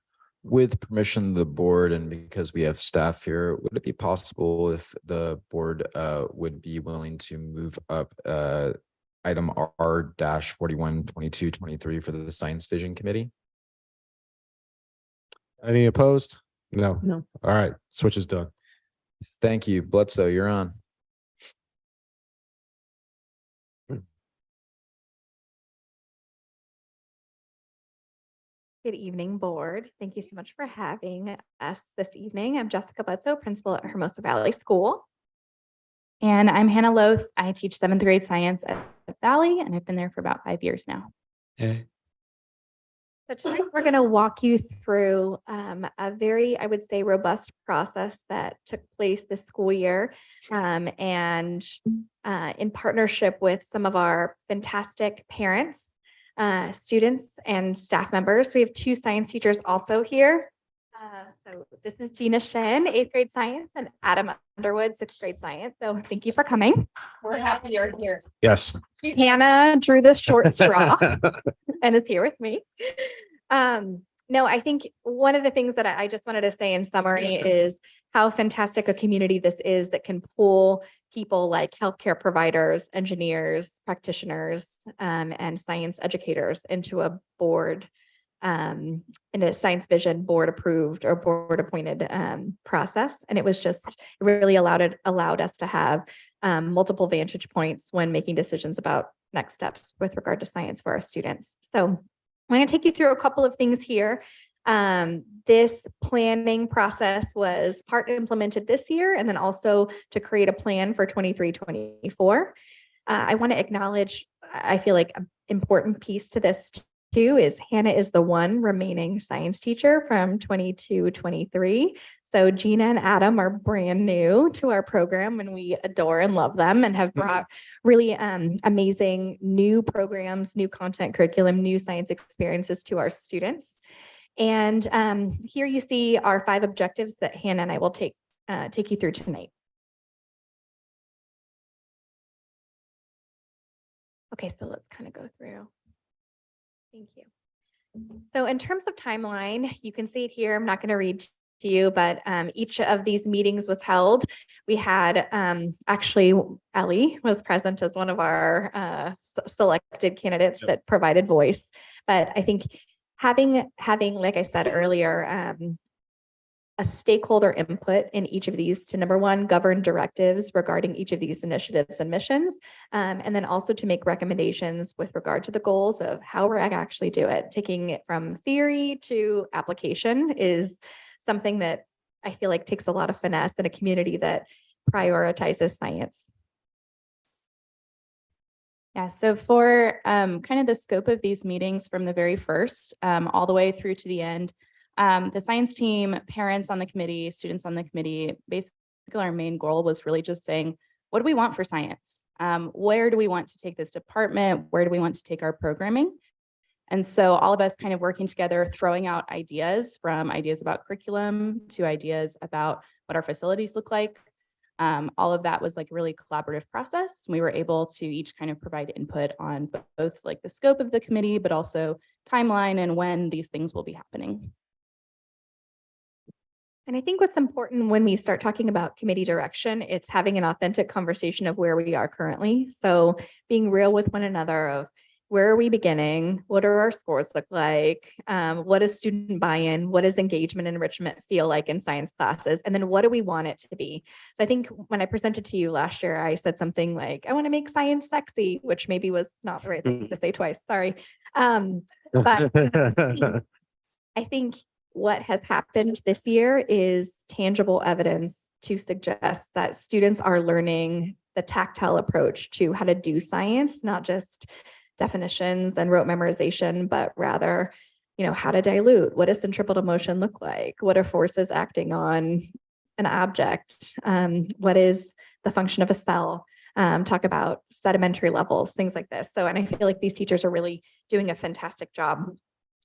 With permission of the board and because we have staff here, would it be possible if the board would be willing to move up item R-41-2223 for the Science Vision Committee? Any opposed? No. No. All right, switch is done. Thank you. Bledsoe, you're on. Good evening, board. Thank you so much for having us this evening. I'm Jessica Bledsoe, principal at Hermosa Valley School. And I'm Hannah Loth. I teach 7th grade science at Valley, and I've been there for about 5 years now. Okay. So tonight we're going to walk you through a very, I would say, robust process that took place this school year, and in partnership with some of our fantastic parents, students, and staff members. We have 2 science teachers also here. So this is Gina Shen, 8th grade science, and Adam Underwood, 6th grade science. So thank you for coming. We're happy you're here. Yes. Hannah drew the short straw and is here with me. No, I think one of the things that I just wanted to say in summary is how fantastic a community this is that can pull people like healthcare providers, engineers, practitioners, and science educators into a board, in a Science Vision board approved or board appointed process. And it was just, it really allowed us to have multiple vantage points when making decisions about next steps with regard to science for our students. So I'm going to take you through a couple of things here. This planning process was part implemented this year and then also to create a plan for 23-24. I want to acknowledge, I feel like an important piece to this too is Hannah is the one remaining science teacher from 22-23. So Gina and Adam are brand new to our program and we adore and love them and have brought really amazing new programs, new content curriculum, new science experiences to our students. And here you see our 5 objectives that Hannah and I will take you through tonight. Okay, so let's kind of go through. Thank you. So in terms of timeline, you can see it here. I'm not going to read to you, but each of these meetings was held. We had actually Ellie was present as one of our selected candidates that provided voice. But I think having, like I said earlier, a stakeholder input in each of these to, number one, govern directives regarding each of these initiatives and missions, and then also to make recommendations with regard to the goals of how we're actually do it. Taking it from theory to application is something that I feel like takes a lot of finesse in a community that prioritizes science. Yeah, so for kind of the scope of these meetings from the very first all the way through to the end, the science team, parents on the committee, students on the committee, basically our main goal was really just saying, what do we want for science? Where do we want to take this department? Where do we want to take our programming? And so all of us kind of working together, throwing out ideas, from ideas about curriculum to ideas about what our facilities look like. All of that was like a really collaborative process. We were able to each kind of provide input on both like the scope of the committee, but also timeline and when these things will be happening. And I think what's important when we start talking about committee direction, it's having an authentic conversation of where we are currently. So being real with one another of where are we beginning? What do our scores look like? What does student buy-in? What does engagement and enrichment feel like in science classes? And then what do we want it to be? So I think when I presented to you last year, I said something like, I want to make science sexy, which maybe was not the right thing to say twice, sorry. But I think what has happened this year is tangible evidence to suggest that students are learning the tactile approach to how to do science, not just definitions and rote memorization, but rather, how to dilute. What does centripetal motion look like? What are forces acting on an object? What is the function of a cell? Talk about sedimentary levels, things like this. So, and I feel like these teachers are really doing a fantastic job.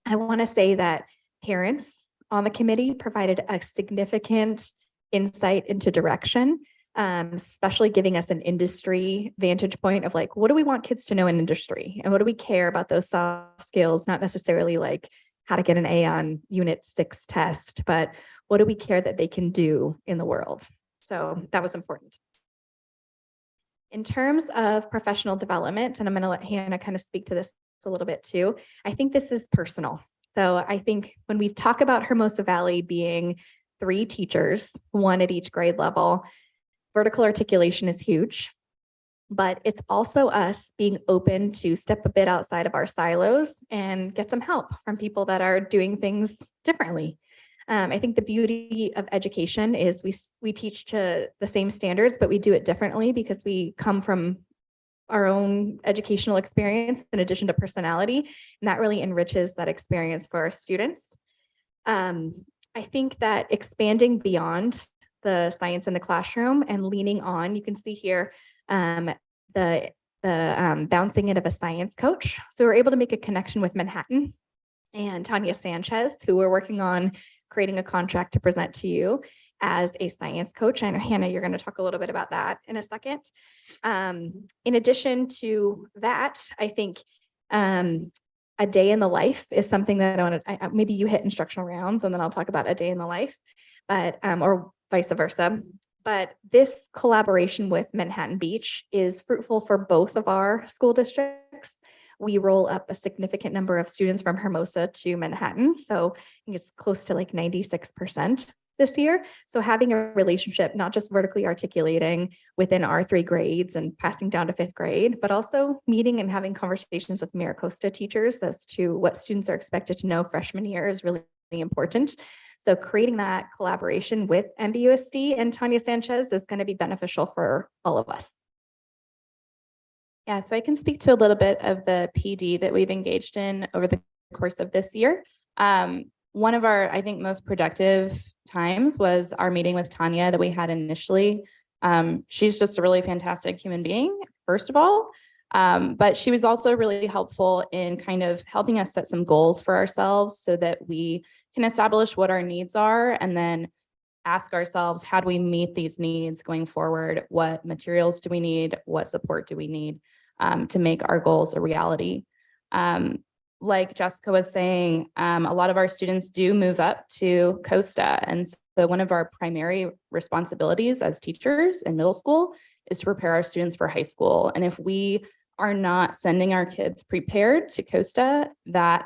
I want to say that parents on the committee provided a significant insight into direction, especially giving us an industry vantage point of like, what do we want kids to know in industry? And what do we care about those soft skills, not necessarily like how to get an A on unit 6 test, but what do we care that they can do in the world? So that was important. In terms of professional development, and I'm going to let Hannah kind of speak to this a little bit too, I think this is personal. So I think when we talk about Hermosa Valley being 3 teachers, 1 at each grade level, vertical articulation is huge, but it's also us being open to step a bit outside of our silos and get some help from people that are doing things differently. I think the beauty of education is we teach to the same standards, but we do it differently because we come from our own educational experience in addition to personality, and that really enriches that experience for our students. I think that expanding beyond the science in the classroom and leaning on, you can see here the bouncing in of a science coach. So we're able to make a connection with Manhattan and Tanya Sanchez, who we're working on creating a contract to present to you as a science coach. I know, Hannah, you're going to talk a little bit about that in a second. In addition to that, I think a day in the life is something that I want to, maybe you hit instructional rounds and then I'll talk about a day in the life, but, or vice versa. But this collaboration with Manhattan Beach is fruitful for both of our school districts. We roll up a significant number of students from Hermosa to Manhattan. So I think it's close to like 96% this year. So having a relationship, not just vertically articulating within our 3 grades and passing down to 5th grade, but also meeting and having conversations with MiraCosta teachers as to what students are expected to know freshman year is really important. So creating that collaboration with MBUSD and Tanya Sanchez is going to be beneficial for all of us. Yeah, so I can speak to a little bit of the PD that we've engaged in over the course of this year. One of our, I think, most productive times was our meeting with Tanya that we had initially. She's just a really fantastic human being, first of all, but she was also really helpful in kind of helping us set some goals for ourselves so that we can establish what our needs are and then ask ourselves, how do we meet these needs going forward? What materials do we need? What support do we need to make our goals a reality? Like Jessica was saying, a lot of our students do move up to Costa. And so one of our primary responsibilities as teachers in middle school is to prepare our students for high school. And if we are not sending our kids prepared to Costa, that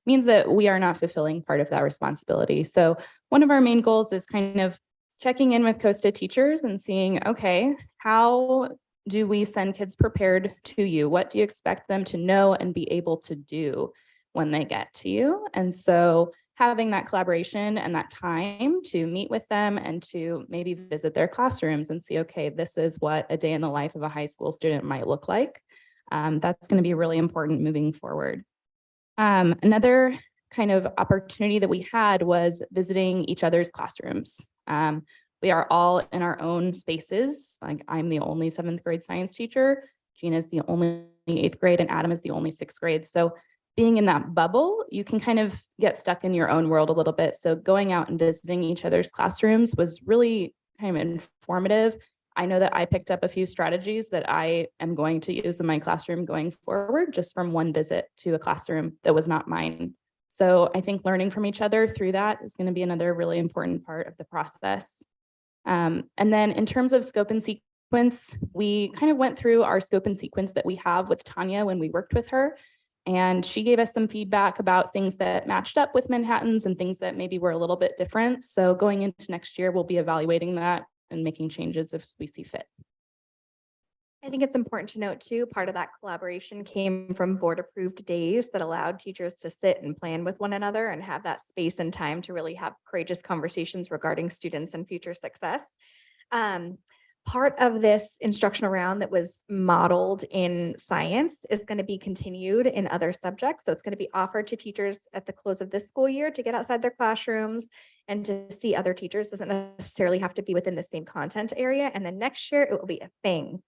means that we are not fulfilling part of that responsibility. So one of our main goals is kind of checking in with Costa teachers and seeing, okay, how do we send kids prepared to you? What do you expect them to know and be able to do when they get to you? And so having that collaboration and that time to meet with them and to maybe visit their classrooms and see, okay, this is what a day in the life of a high school student might look like. That's going to be really important moving forward. Another kind of opportunity that we had was visiting each other's classrooms. We are all in our own spaces. Like I'm the only 7th grade science teacher, Gina is the only 8th grade, and Adam is the only 6th grade. So being in that bubble, you can kind of get stuck in your own world a little bit. So going out and visiting each other's classrooms was really kind of informative. I know that I picked up a few strategies that I am going to use in my classroom going forward, just from one visit to a classroom that was not mine. So I think learning from each other through that is going to be another really important part of the process. And then in terms of scope and sequence, we kind of went through our scope and sequence that we have with Tanya when we worked with her. And she gave us some feedback about things that matched up with Manhattan's and things that maybe were a little bit different. So going into next year, we'll be evaluating that and making changes if we see fit. I think it's important to note too, part of that collaboration came from board approved days that allowed teachers to sit and plan with one another and have that space and time to really have courageous conversations regarding students and future success. Part of this instructional round that was modeled in science is going to be continued in other subjects. So it's going to be offered to teachers at the close of this school year to get outside their classrooms and to see other teachers. Doesn't necessarily have to be within the same content area. And then next year it will be a thing.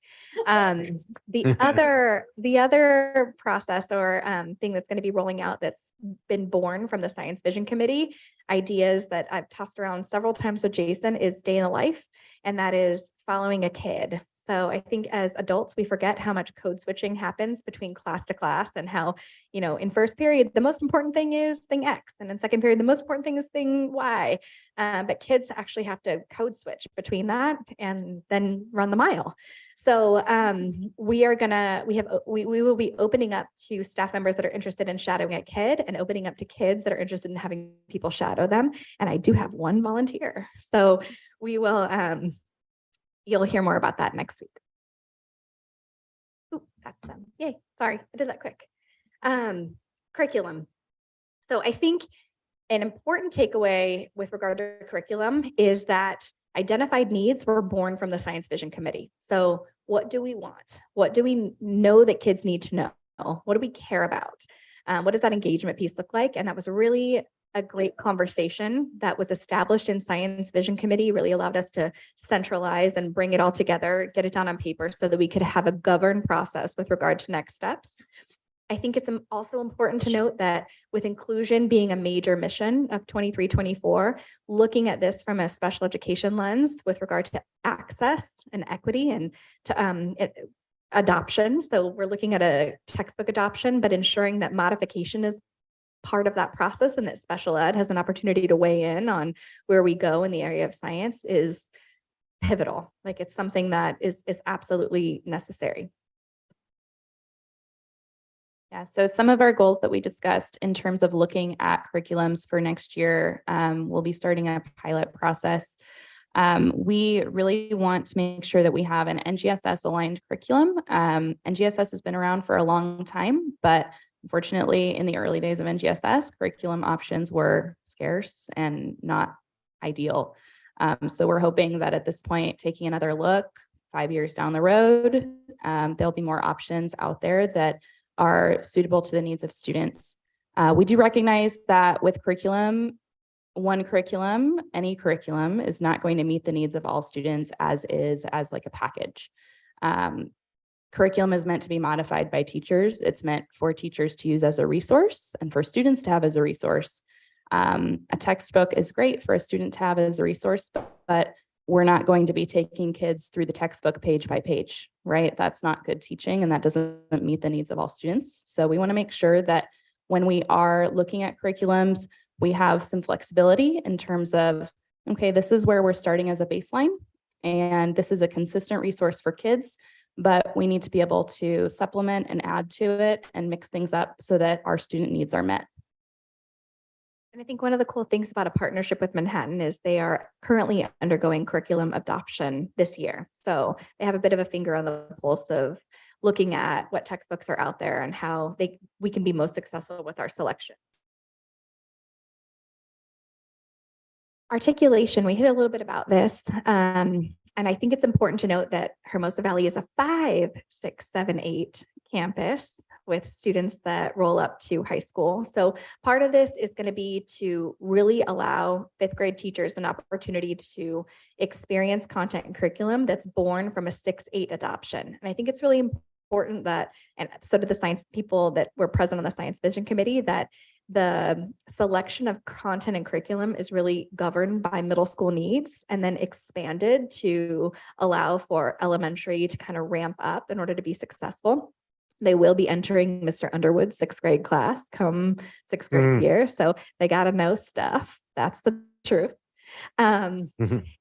The other process or thing that's going to be rolling out that's been born from the Science Vision Committee, ideas that I've tossed around several times with Jason, is day in the life, and that is following a kid. So I think as adults, we forget how much code switching happens between class to class and how, you know, in first period, the most important thing is thing X. And in second period, the most important thing is thing Y. But kids actually have to code switch between that and then run the mile. So we will be opening up to staff members that are interested in shadowing a kid and opening up to kids that are interested in having people shadow them. And I do have one volunteer. So we will, you'll hear more about that next week. Ooh, that's them. Yay. Sorry, I did that quick. Curriculum. So I think an important takeaway with regard to curriculum is that identified needs were born from the Science Vision Committee. So what do we want? What do we know that kids need to know? What do we care about? What does that engagement piece look like? And that was really a great conversation that was established in Science Vision Committee, really allowed us to centralize and bring it all together, get it down on paper so that we could have a governed process with regard to next steps. I think it's also important to note that with inclusion being a major mission of 23-24, looking at this from a special education lens with regard to access and equity and to adoption. So we're looking at a textbook adoption, but ensuring that modification is part of that process and that special ed has an opportunity to weigh in on where we go in the area of science is pivotal. Like it's something that is absolutely necessary. Yeah, so some of our goals that we discussed in terms of looking at curriculums for next year, we'll be starting a pilot process. We really want to make sure that we have an NGSS aligned curriculum. NGSS has been around for a long time, but unfortunately in the early days of NGSS, curriculum options were scarce and not ideal. So we're hoping that at this point, taking another look 5 years down the road, there'll be more options out there that are suitable to the needs of students. We do recognize that with curriculum, any curriculum is not going to meet the needs of all students as like a package. Curriculum is meant to be modified by teachers. It's meant for teachers to use as a resource and for students to have as a resource. A textbook is great for a student to have as a resource, but we're not going to be taking kids through the textbook page by page, right? That's not good teaching and that doesn't meet the needs of all students. So we want to make sure that when we are looking at curriculums, we have some flexibility in terms of, okay, this is where we're starting as a baseline and this is a consistent resource for kids, but we need to be able to supplement and add to it and mix things up so that our student needs are met. And I think one of the cool things about a partnership with Manhattan is they are currently undergoing curriculum adoption this year. So they have a bit of a finger on the pulse of looking at what textbooks are out there and how we can be most successful with our selection. Articulation, we hit a little bit about this. And I think it's important to note that Hermosa Valley is a 5, 6, 7, 8 campus with students that roll up to high school. So part of this is going to be to really allow 5th grade teachers an opportunity to experience content and curriculum that's born from a 6-8 adoption. And I think it's really important that, and so did the science people that were present on the Science Vision Committee, that the selection of content and curriculum is really governed by middle school needs and then expanded to allow for elementary to kind of ramp up in order to be successful. They will be entering Mr. Underwood's 6th grade class come 6th grade year. So they got to know stuff. That's the truth. And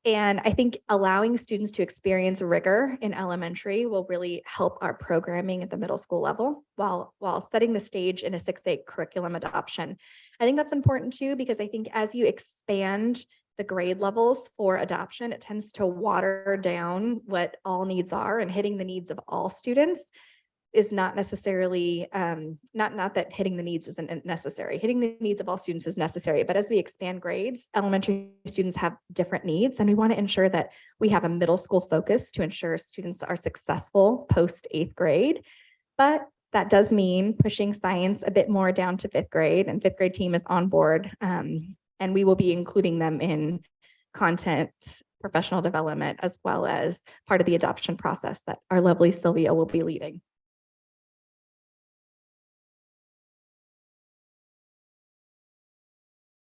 I think allowing students to experience rigor in elementary will really help our programming at the middle school level while setting the stage in a 6-8 curriculum adoption. I think that's important too, because I think as you expand the grade levels for adoption, it tends to water down what all needs are, and hitting the needs of all students is not necessarily, not that hitting the needs isn't necessary. Hitting the needs of all students is necessary, but as we expand grades, elementary students have different needs, and we want to ensure that we have a middle school focus to ensure students are successful post 8th grade. But that does mean pushing science a bit more down to 5th grade, and 5th grade team is on board, and we will be including them in content, professional development, as well as part of the adoption process that our lovely Sylvia will be leading.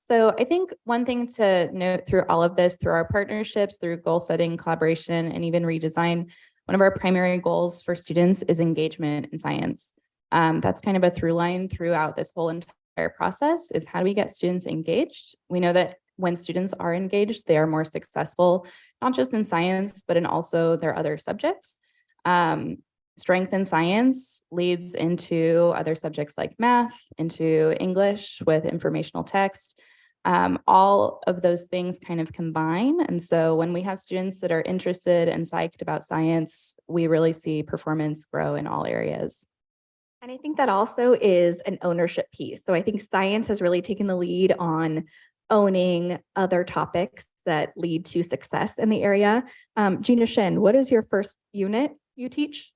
So I think one thing to note through all of this, through our partnerships, through goal setting, collaboration, and even redesign, one of our primary goals for students is engagement in science. That's kind of a through line throughout this whole entire process, is how do we get students engaged? We know that when students are engaged, they are more successful, not just in science, but in also their other subjects. Strength in science leads into other subjects like math, into English with informational text. All of those things kind of combine. And so when we have students that are interested and psyched about science, we really see performance grow in all areas. And I think that also is an ownership piece. So I think science has really taken the lead on owning other topics that lead to success in the area. Gina Shin, what is your first unit you teach?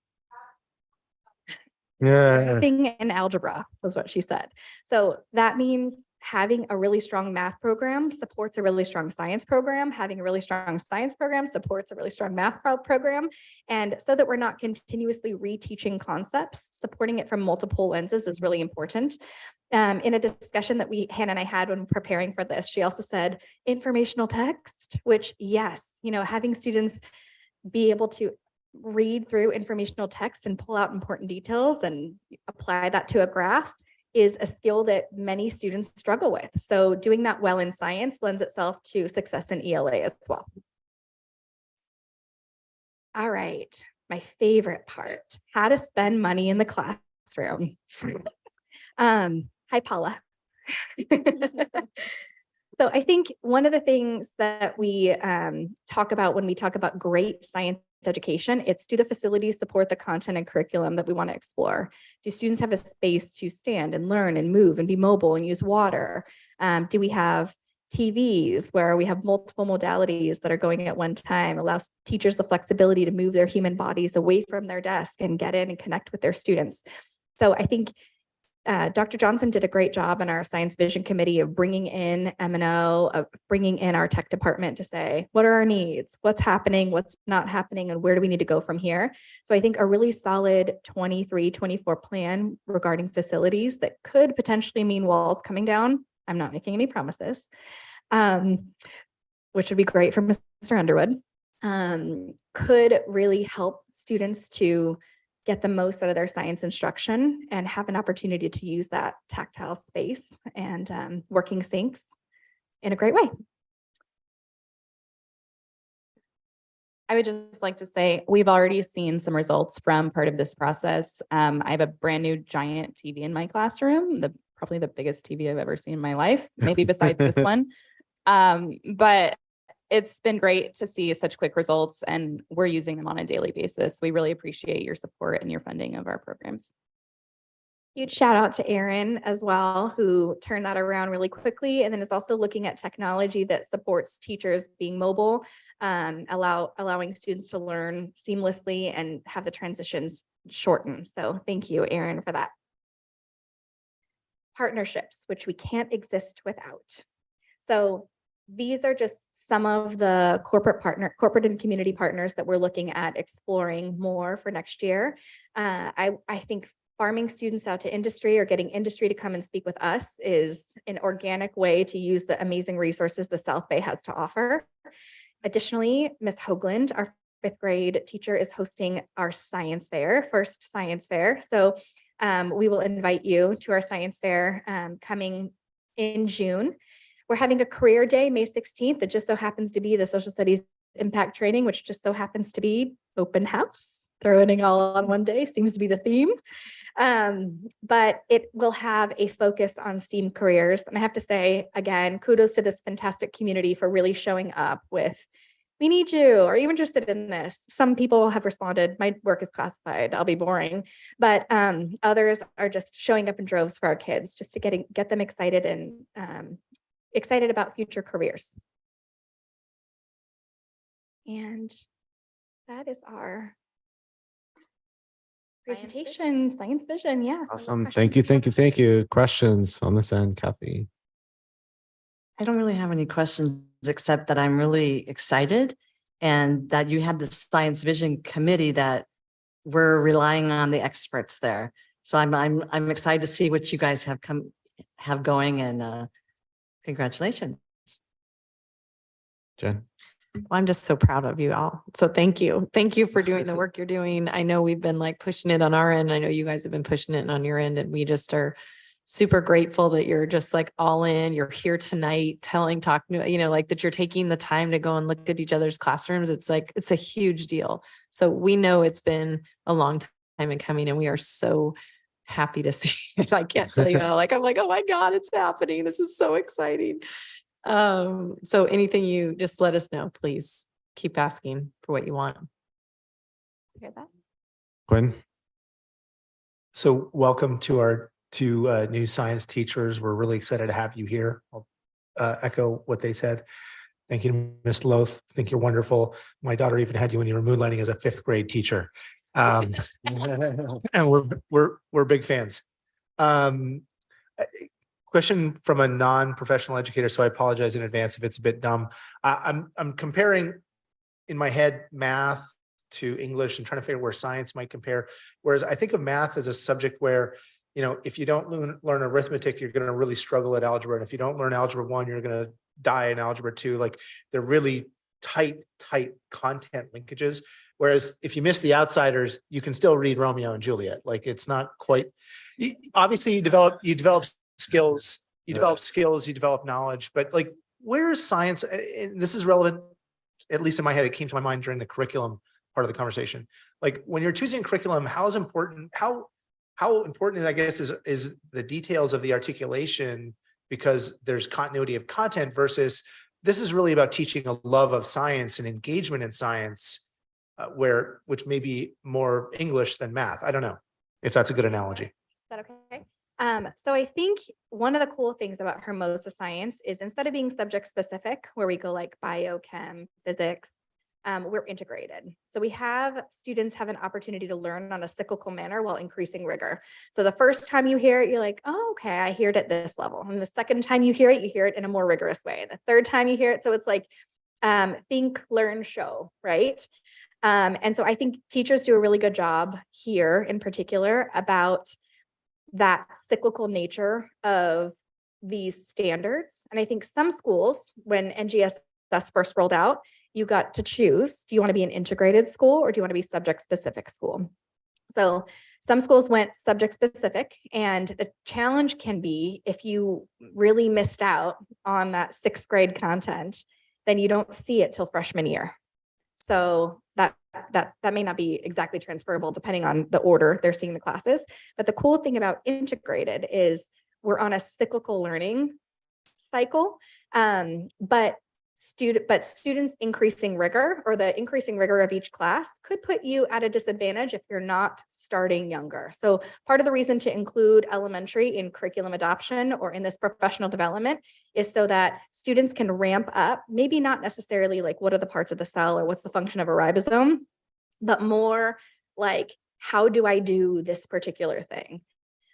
Yeah. Thing in algebra was what she said. So that means having a really strong math program supports a really strong science program. Having a really strong science program supports a really strong math program. And so that we're not continuously reteaching concepts, supporting it from multiple lenses is really important. In a discussion that Hannah and I had when preparing for this, she also said informational text, which yes, having students be able to read through informational text and pull out important details and apply that to a graph is a skill that many students struggle with. So doing that well in science lends itself to success in ELA as well. All right, my favorite part, how to spend money in the classroom. Hi, Paula. So I think one of the things that we talk about when we talk about great science education, it's, do the facilities support the content and curriculum that we want to explore? Do students have a space to stand and learn and move and be mobile and use water? Do we have TVs where we have multiple modalities that are going at one time, allows teachers the flexibility to move their human bodies away from their desk and get in and connect with their students? So I think Dr. Johnson did a great job in our Science Vision Committee of bringing in M&O, of bringing in our tech department to say, what are our needs? What's happening? What's not happening? And where do we need to go from here? So I think a really solid 23-24 plan regarding facilities that could potentially mean walls coming down. I'm not making any promises, which would be great for Mr. Underwood, could really help students to get the most out of their science instruction and have an opportunity to use that tactile space and working sinks in a great way. I would just like to say we've already seen some results from part of this process. I have a brand new giant TV in my classroom. The probably the biggest TV I've ever seen in my life, maybe besides this one. But it's been great to see such quick results, and we're using them on a daily basis. We really appreciate your support and your funding of our programs. Huge shout out to Erin as well, who turned that around really quickly, and then is also looking at technology that supports teachers being mobile, allowing students to learn seamlessly and have the transitions shortened. So thank you, Erin, for that. Partnerships, which we can't exist without. So these are just some of the corporate and community partners that we're looking at exploring more for next year. I think farming students out to industry or getting industry to come and speak with us is an organic way to use the amazing resources the South Bay has to offer. Additionally, Ms. Hoagland, our 5th grade teacher, is hosting our science fair, first science fair. So we will invite you to our science fair coming in June. We're having a career day, May 16th. That just so happens to be the social studies impact training, which just so happens to be open house. Throwing it all on one day seems to be the theme. But it will have a focus on STEAM careers. And I have to say, again, kudos to this fantastic community for really showing up with, we need you. Are you interested in this? Some people have responded, my work is classified, I'll be boring. But others are just showing up in droves for our kids, just to get them excited and excited about future careers. And that is our presentation, science vision. Yeah. Awesome. Thank you. Questions on this end, Kathy? I don't really have any questions, except that I'm really excited and that you had the Science Vision Committee that we're relying on the experts there. So I'm excited to see what you guys have going, and congratulations. Jen? Well, I'm just so proud of you all. So thank you. Thank you for doing the work you're doing. I know we've been like pushing it on our end. I know you guys have been pushing it on your end, and we just are super grateful that you're just like all in. You're here tonight talking to, like that you're taking the time to go and look at each other's classrooms. It's like, it's a huge deal. So we know it's been a long time in coming, and we are so happy to see it. I can't tell you how, I'm like, oh my God, it's happening. This is so exciting. So anything you just let us know, please keep asking for what you want. Hear that? Quinn? So welcome to our two new science teachers. We're really excited to have you here. I'll echo what they said. Thank you, Ms. Loth. I think you're wonderful. My daughter even had you when you were moonlighting as a 5th grade teacher. And we're big fans. Question from a non-professional educator, so I apologize in advance if it's a bit dumb. I'm comparing in my head math to English and trying to figure out where science might compare. Whereas I think of math as a subject where, if you don't learn arithmetic, you're going to really struggle at algebra. And if you don't learn algebra 1, you're going to die in algebra 2. Like, they're really tight content linkages. Whereas if you miss The Outsiders, you can still read Romeo and Juliet. Like, it's not quite, obviously you develop skills, you develop knowledge, but like, where is science? And this is relevant, at least in my head, it came to my mind during the curriculum part of the conversation. Like, when you're choosing curriculum, how important is, I guess, is the details of the articulation, because there's continuity of content, versus this is really about teaching a love of science and engagement in science, which may be more English than math. I don't know if that's a good analogy. Is that okay? So I think one of the cool things about Hermosa Science is, instead of being subject specific, where we go like biochem, physics, we're integrated. So we have students have an opportunity to learn on a cyclical manner while increasing rigor. So the first time you hear it, you're like, oh, okay, I hear it at this level. And the second time you hear it in a more rigorous way. And the third time you hear it, so it's like think, learn, show, right? And so I think teachers do a really good job here in particular about that cyclical nature of these standards. And I think some schools, when NGSS first rolled out, you got to choose, do you want to be an integrated school or do you want to be subject specific school? So some schools went subject specific, and the challenge can be, if you really missed out on that 6th grade content, then you don't see it till freshman year. So that may not be exactly transferable depending on the order they're seeing the classes. But the cool thing about integrated is we're on a cyclical learning cycle. But students increasing rigor, or the increasing rigor of each class, could put you at a disadvantage if you're not starting younger. So part of the reason to include elementary in curriculum adoption or in this professional development is so that students can ramp up, maybe not necessarily like what are the parts of the cell or what's the function of a ribosome, but more like, how do I do this particular thing?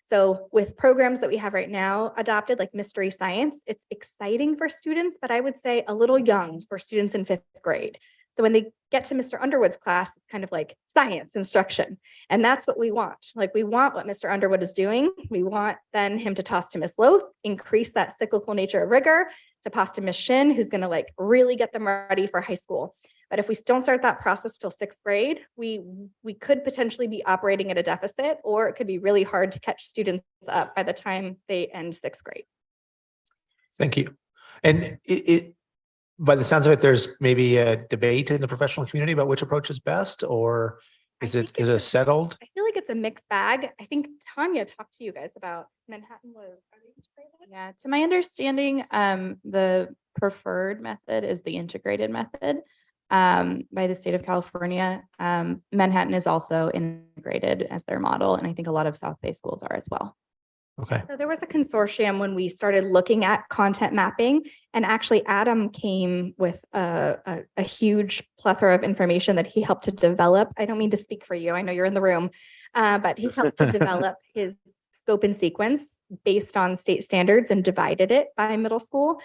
So with programs that we have right now adopted, like mystery science, it's exciting for students, but I would say a little young for students in 5th grade. So when they get to Mr. Underwood's class, it's kind of like science instruction. And that's what we want. Like, we want what Mr. Underwood is doing. We want then him to toss to Miss Loth, increase that cyclical nature of rigor, to pass to Miss Shin, who's going to like really get them ready for high school. But if we don't start that process till 6th grade, we could potentially be operating at a deficit, or it could be really hard to catch students up by the time they end 6th grade. Thank you. And it by the sounds of it, there's maybe a debate in the professional community about which approach is best, or is it settled? I feel like it's a mixed bag. I think Tanya talked to you guys about Manhattan was. Yeah, to my understanding, the preferred method is the integrated method by the state of California. Manhattan is also integrated as their model, and I think a lot of South Bay schools are as well. Okay. So there was a consortium when we started looking at content mapping, and actually Adam came with a huge plethora of information that he helped to develop. I don't mean to speak for you, I know you're in the room, but he helped to develop his scope and sequence based on state standards and divided it by middle school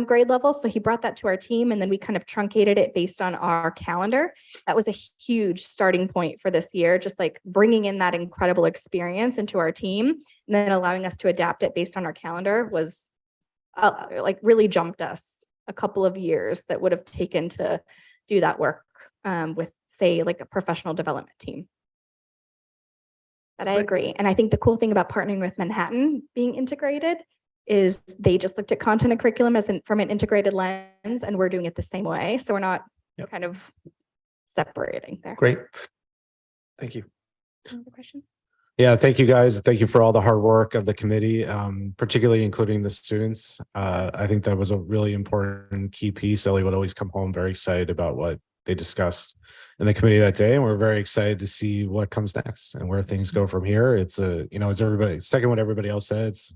grade level. So he brought that to our team, and then we kind of truncated it based on our calendar. That was a huge starting point for this year, just like bringing in that incredible experience into our team, and then allowing us to adapt it based on our calendar was like really jumped us a couple of years that would have taken to do that work with, say, like a professional development team. But I agree. And I think the cool thing about partnering with Manhattan being integrated is they just looked at content and curriculum as from an integrated lens, and we're doing it the same way. So we're not kind of separating there. Great. Thank you. Any other questions? Yeah, thank you guys. Thank you for all the hard work of the committee, particularly including the students. I think that was a really important key piece. Ellie would always come home very excited about what they discussed in the committee that day, and we're very excited to see what comes next and where things go from here. It's it's everybody, second what everybody else said. It's,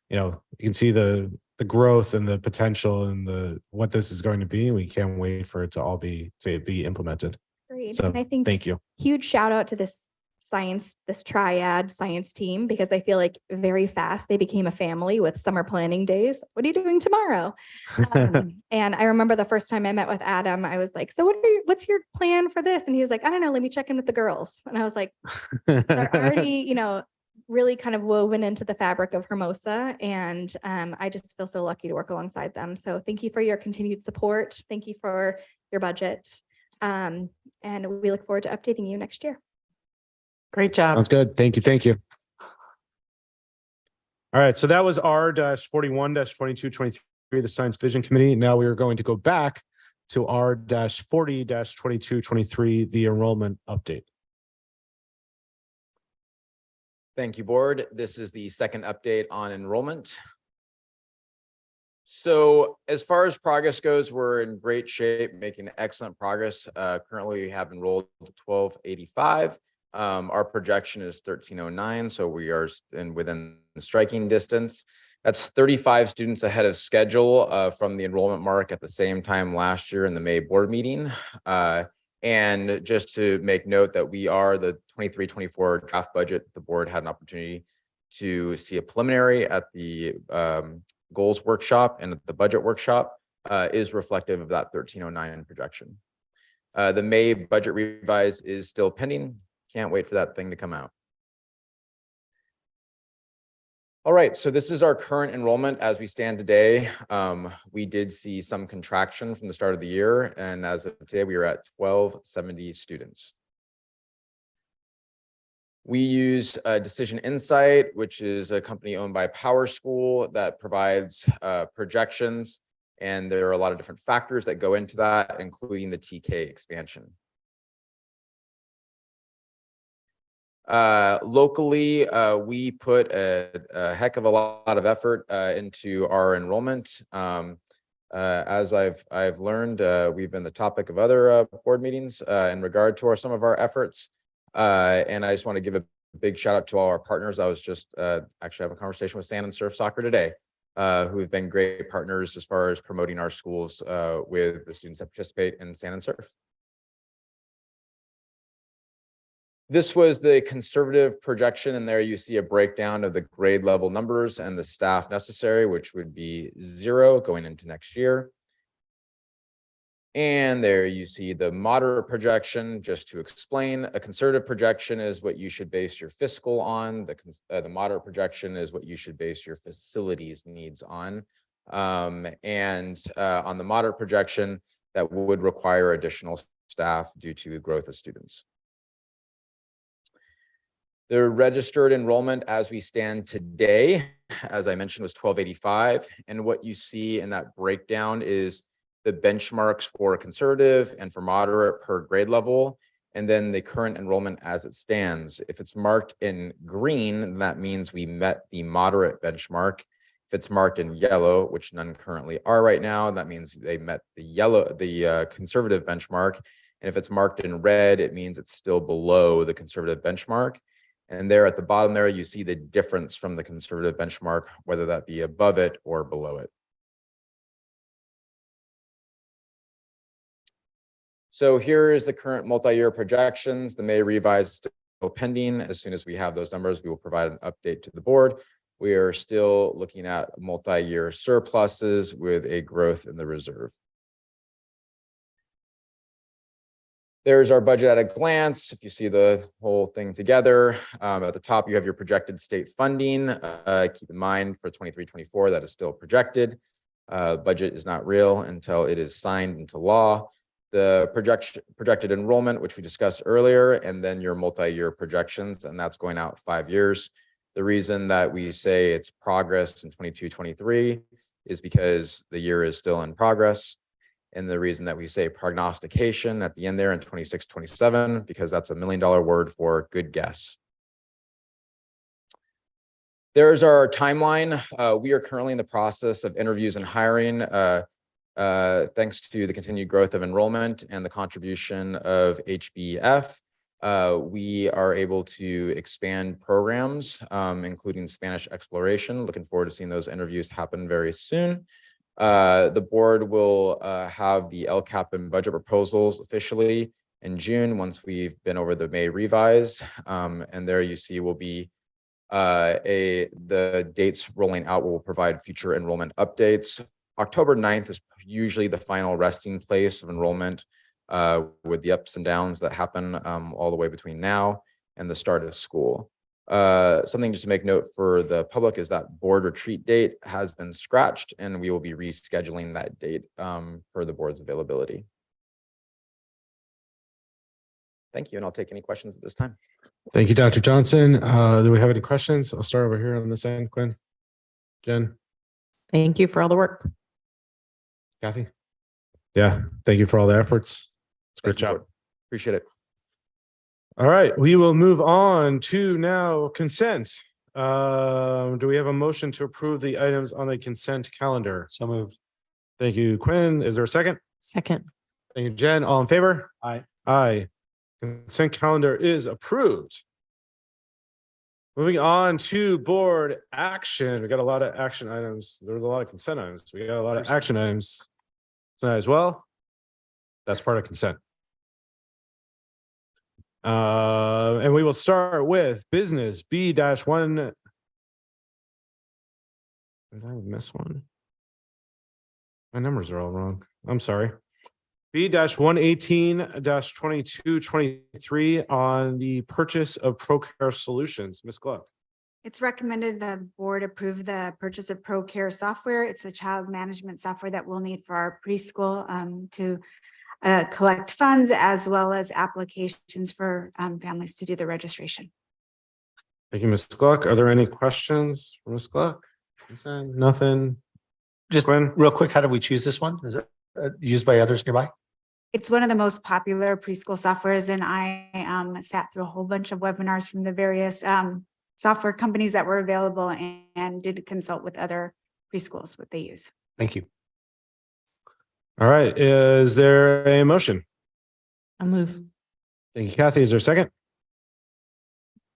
you can see the growth and the potential and what this is going to be. We can't wait for it to all be implemented. Great. So And I think thank you. huge shout out to this triad science team, because I feel like very fast they became a family with summer planning days. What are you doing tomorrow? And I remember the first time I met with Adam, I was like, so what's your plan for this? And he was like, I don't know, let me check in with the girls. And I was like, they're already, really kind of woven into the fabric of Hermosa. And I just feel so lucky to work alongside them. So thank you for your continued support. Thank you for your budget. And we look forward to updating you next year. Great job. Sounds good. Thank you. Thank you. All right. So that was R-41-2223, the Science Vision Committee. Now we are going to go back to R-40-2223, the enrollment update. Thank you, board. This is the second update on enrollment. So as far as progress goes, we're in great shape, making excellent progress. Currently, we have enrolled 1285. Our projection is 1309, so we are within striking distance. That's 35 students ahead of schedule from the enrollment mark at the same time last year in the May board meeting. And just to make note that we are the 23-24 draft budget, the board had an opportunity to see a preliminary at the goals workshop, and the budget workshop is reflective of that 1309 projection. The May budget revise is still pending. Can't wait for that thing to come out. All right, so this is our current enrollment as we stand today. We did see some contraction from the start of the year, and as of today, we are at 1270 students. We use Decision Insight, which is a company owned by Power School that provides projections, and there are a lot of different factors that go into that, including the TK expansion. Locally, we put a heck of a lot of effort into our enrollment. As I've learned, we've been the topic of other board meetings in regard to some of our efforts. And I just want to give a big shout out to all our partners. I was just actually having a conversation with Sand and Surf Soccer today, who have been great partners as far as promoting our schools with the students that participate in Sand and Surf. This was the conservative projection, and there you see a breakdown of the grade level numbers and the staff necessary, which would be 0 going into next year. And there you see the moderate projection. Just to explain, a conservative projection is what you should base your fiscal on. The moderate projection is what you should base your facilities needs on. On the moderate projection, that would require additional staff due to the growth of students. The registered enrollment as we stand today, as I mentioned, was 1285. And what you see in that breakdown is the benchmarks for conservative and for moderate per grade level, and then the current enrollment as it stands. If it's marked in green, that means we met the moderate benchmark. If it's marked in yellow, which none currently are right now, that means they met the conservative benchmark. And if it's marked in red, it means it's still below the conservative benchmark. And there at the bottom there, you see the difference from the conservative benchmark, whether that be above it or below it. So here is the current multi-year projections. The May revise is still pending. As soon as we have those numbers, we will provide an update to the board. We are still looking at multi-year surpluses with a growth in the reserve. There's our budget at a glance. If you see the whole thing together, at the top, you have your projected state funding. Keep in mind for 23-24, that is still projected. Budget is not real until it is signed into law. The projected enrollment, which we discussed earlier, and then your multi-year projections, and that's going out 5 years. The reason that we say it's progress in 22-23 is because the year is still in progress. And the reason that we say prognostication at the end there in 26-27, because that's $1 million word for good guess. There's our timeline. We are currently in the process of interviews and hiring. Thanks to the continued growth of enrollment and the contribution of HBF, we are able to expand programs, including Spanish exploration. Looking forward to seeing those interviews happen very soon. The board will have the LCAP and budget proposals officially in June once we've been over the May revise. And there you see will be the dates rolling out will provide future enrollment updates. October 9th is usually the final resting place of enrollment with the ups and downs that happen all the way between now and the start of school. Something just to make note for the public is that board retreat date has been scratched, and we will be rescheduling that date for the board's availability. Thank you, and I'll take any questions at this time. Thank you, Dr. Johnson. Do we have any questions? I'll start over here on this end, Quinn. Jen. Thank you for all the work. Kathy. Yeah, thank you for all the efforts. It's a great job. Board. Appreciate it. All right, we will move on to now consent. Do we have a motion to approve the items on the consent calendar? So moved. Thank you, Quinn. Is there a second? Second. Thank you, Jen. All in favor? Aye. Aye. Consent calendar is approved. Moving on to board action. We got a lot of action items. There was a lot of consent items. We got a lot of action items tonight as well. That's part of consent. And we will start with business B-1. Did I miss one? My numbers are all wrong. I'm sorry. B-118-2223 on the purchase of ProCare Solutions. Ms. Gluck. It's recommended the board approve the purchase of ProCare software. It's the child management software that we'll need for our preschool to collect funds, as well as applications for families to do the registration. Thank you, Ms. Gluck. Are there any questions for Ms. Gluck? Nothing. Just Quinn? real quick, how did we choose this one? Is it used by others nearby? It's one of the most popular preschool softwares, and I sat through a whole bunch of webinars from the various software companies that were available and did consult with other preschools what they use. Thank you. All right, is there a motion? I'll move. Thank you, Kathy. Is there a second?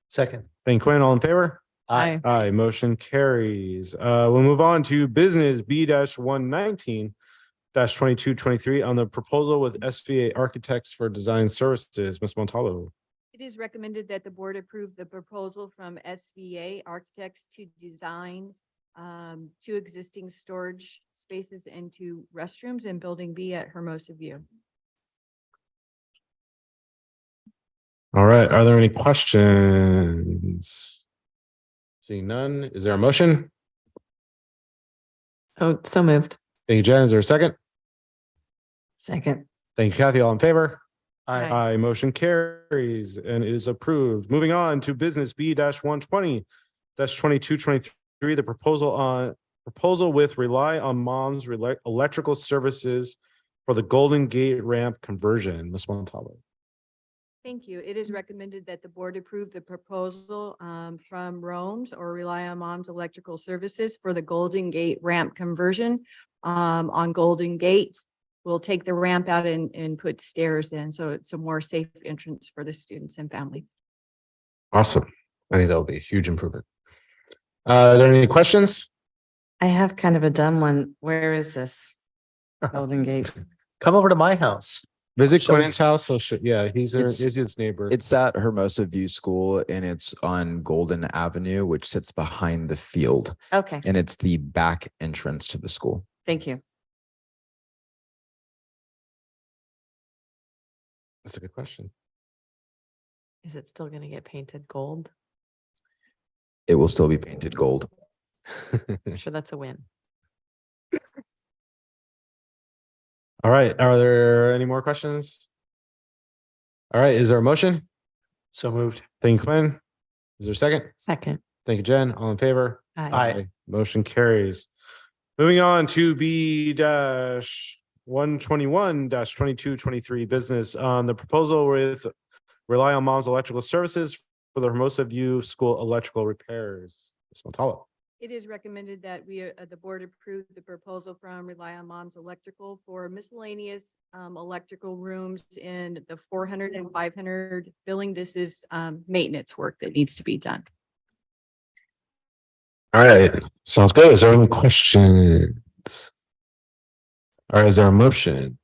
Second. Thank you, Quinn. All in favor? Aye. Aye, motion carries. We'll move on to business B-119-2223 on the proposal with SVA Architects for Design Services. Ms. Montalvo. It is recommended that the board approve the proposal from SVA Architects to design 2 existing storage spaces and 2 restrooms in Building B at Hermosa View. All right, are there any questions? Seeing none, is there a motion? Oh, so moved. Thank you, Jen. Is there a second? Second. Thank you, Kathy. All in favor? Aye. Aye, motion carries and is approved. Moving on to business B-120-2223, the proposal with Rely on Mom's electrical services for the Golden Gate ramp conversion. Ms. Montalvo. Thank you. It is recommended that the board approve the proposal from Rome's or Rely on Mom's Electrical Services for the Golden Gate ramp conversion. On Golden Gate, we'll take the ramp out and put stairs in, so it's a more safe entrance for the students and families. Awesome. I think that will be a huge improvement. Are there any questions? I have kind of a dumb one. Where is this? Golden Gate. Come over to my house. Visit Show you. Quinn's house. Yeah, he's It's- his neighbor. It's at Hermosa View School and it's on Golden Avenue, which sits behind the field. Okay, And it's the back entrance to the school. thank you. That's a good question. Is it still gonna get painted gold? It will still be painted gold. I'm sure that's a win. All right, are there any more questions? All right, is there a motion? So moved. Thank you, Quinn. Is there a second? Second. Thank you, Jen. All in favor? Aye. Motion carries. Moving on to B-121-2223 business on the proposal with Rely on Mom's Electrical Services for the Hermosa View School electrical repairs. Ms. Montalvo. It is recommended that the board approve the proposal from Rely on Mom's Electrical for miscellaneous electrical rooms in the 400 and 500 building. This is maintenance work that needs to be done. All right, sounds good. Is there any questions? All right, is there a motion?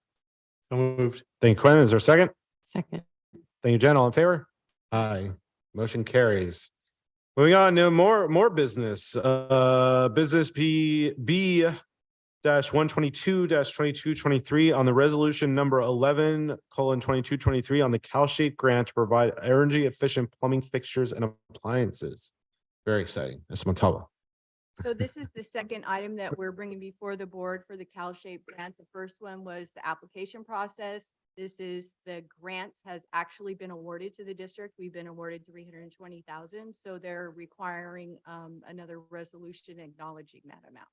So moved. Thank you, Quinn. Is there a second? Second. Thank you, Jen. All in favor? Aye. Motion carries. Moving on to more business. Business B-122-2223 on the resolution number 11:2223 on the CalShape grant to provide energy efficient plumbing fixtures and appliances. Very exciting. Ms. Montalvo. So this is the second item that we're bringing before the board for the CalShape grant. The first one was the application process. This is the grant has actually been awarded to the district. We've been awarded 320,000. So they're requiring another resolution acknowledging that amount.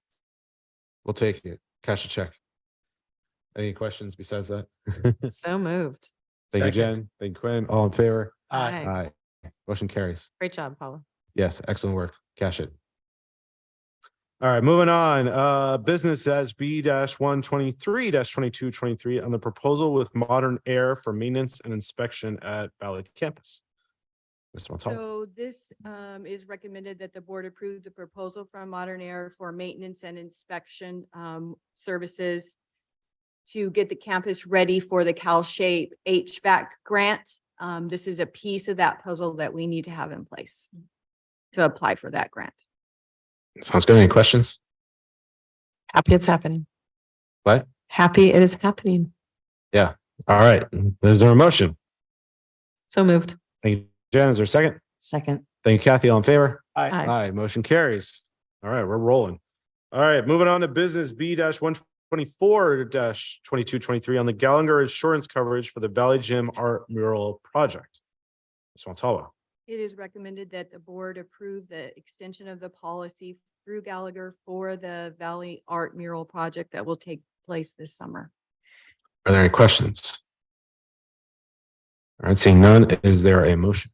We'll take it. Cash a check. Any questions besides that? So moved. Thank you, Second. Jen. Thank you, Quinn. All in favor? Aye. Aye. Motion carries. Great job, Paula. Yes, excellent work. Cash it. All right, moving on. Business as B-123-2223 on the proposal with Modern Air for maintenance and inspection at Valley Campus. Mr. Montalvo. So this is recommended that the board approve the proposal from Modern Air for maintenance and inspection services to get the campus ready for the CalShape HVAC grant. This is a piece of that puzzle that we need to have in place to apply for that grant. Sounds good. Any questions? Happy it's happening. What? Happy it is happening. Yeah. All right. Is there a motion? So moved. Thank you, Jen. Is there a second? Second. Thank you, Kathy. All in favor? Aye. Aye. Motion carries. All right, we're rolling. All right, moving on to business B-124-2223 on the Gallagher insurance coverage for the Valley Gym Art Mural Project. Ms. Montalvo. It is recommended that the board approve the extension of the policy through Gallagher for the Valley Art Mural Project that will take place this summer. Are there any questions? All right, seeing none, is there a motion?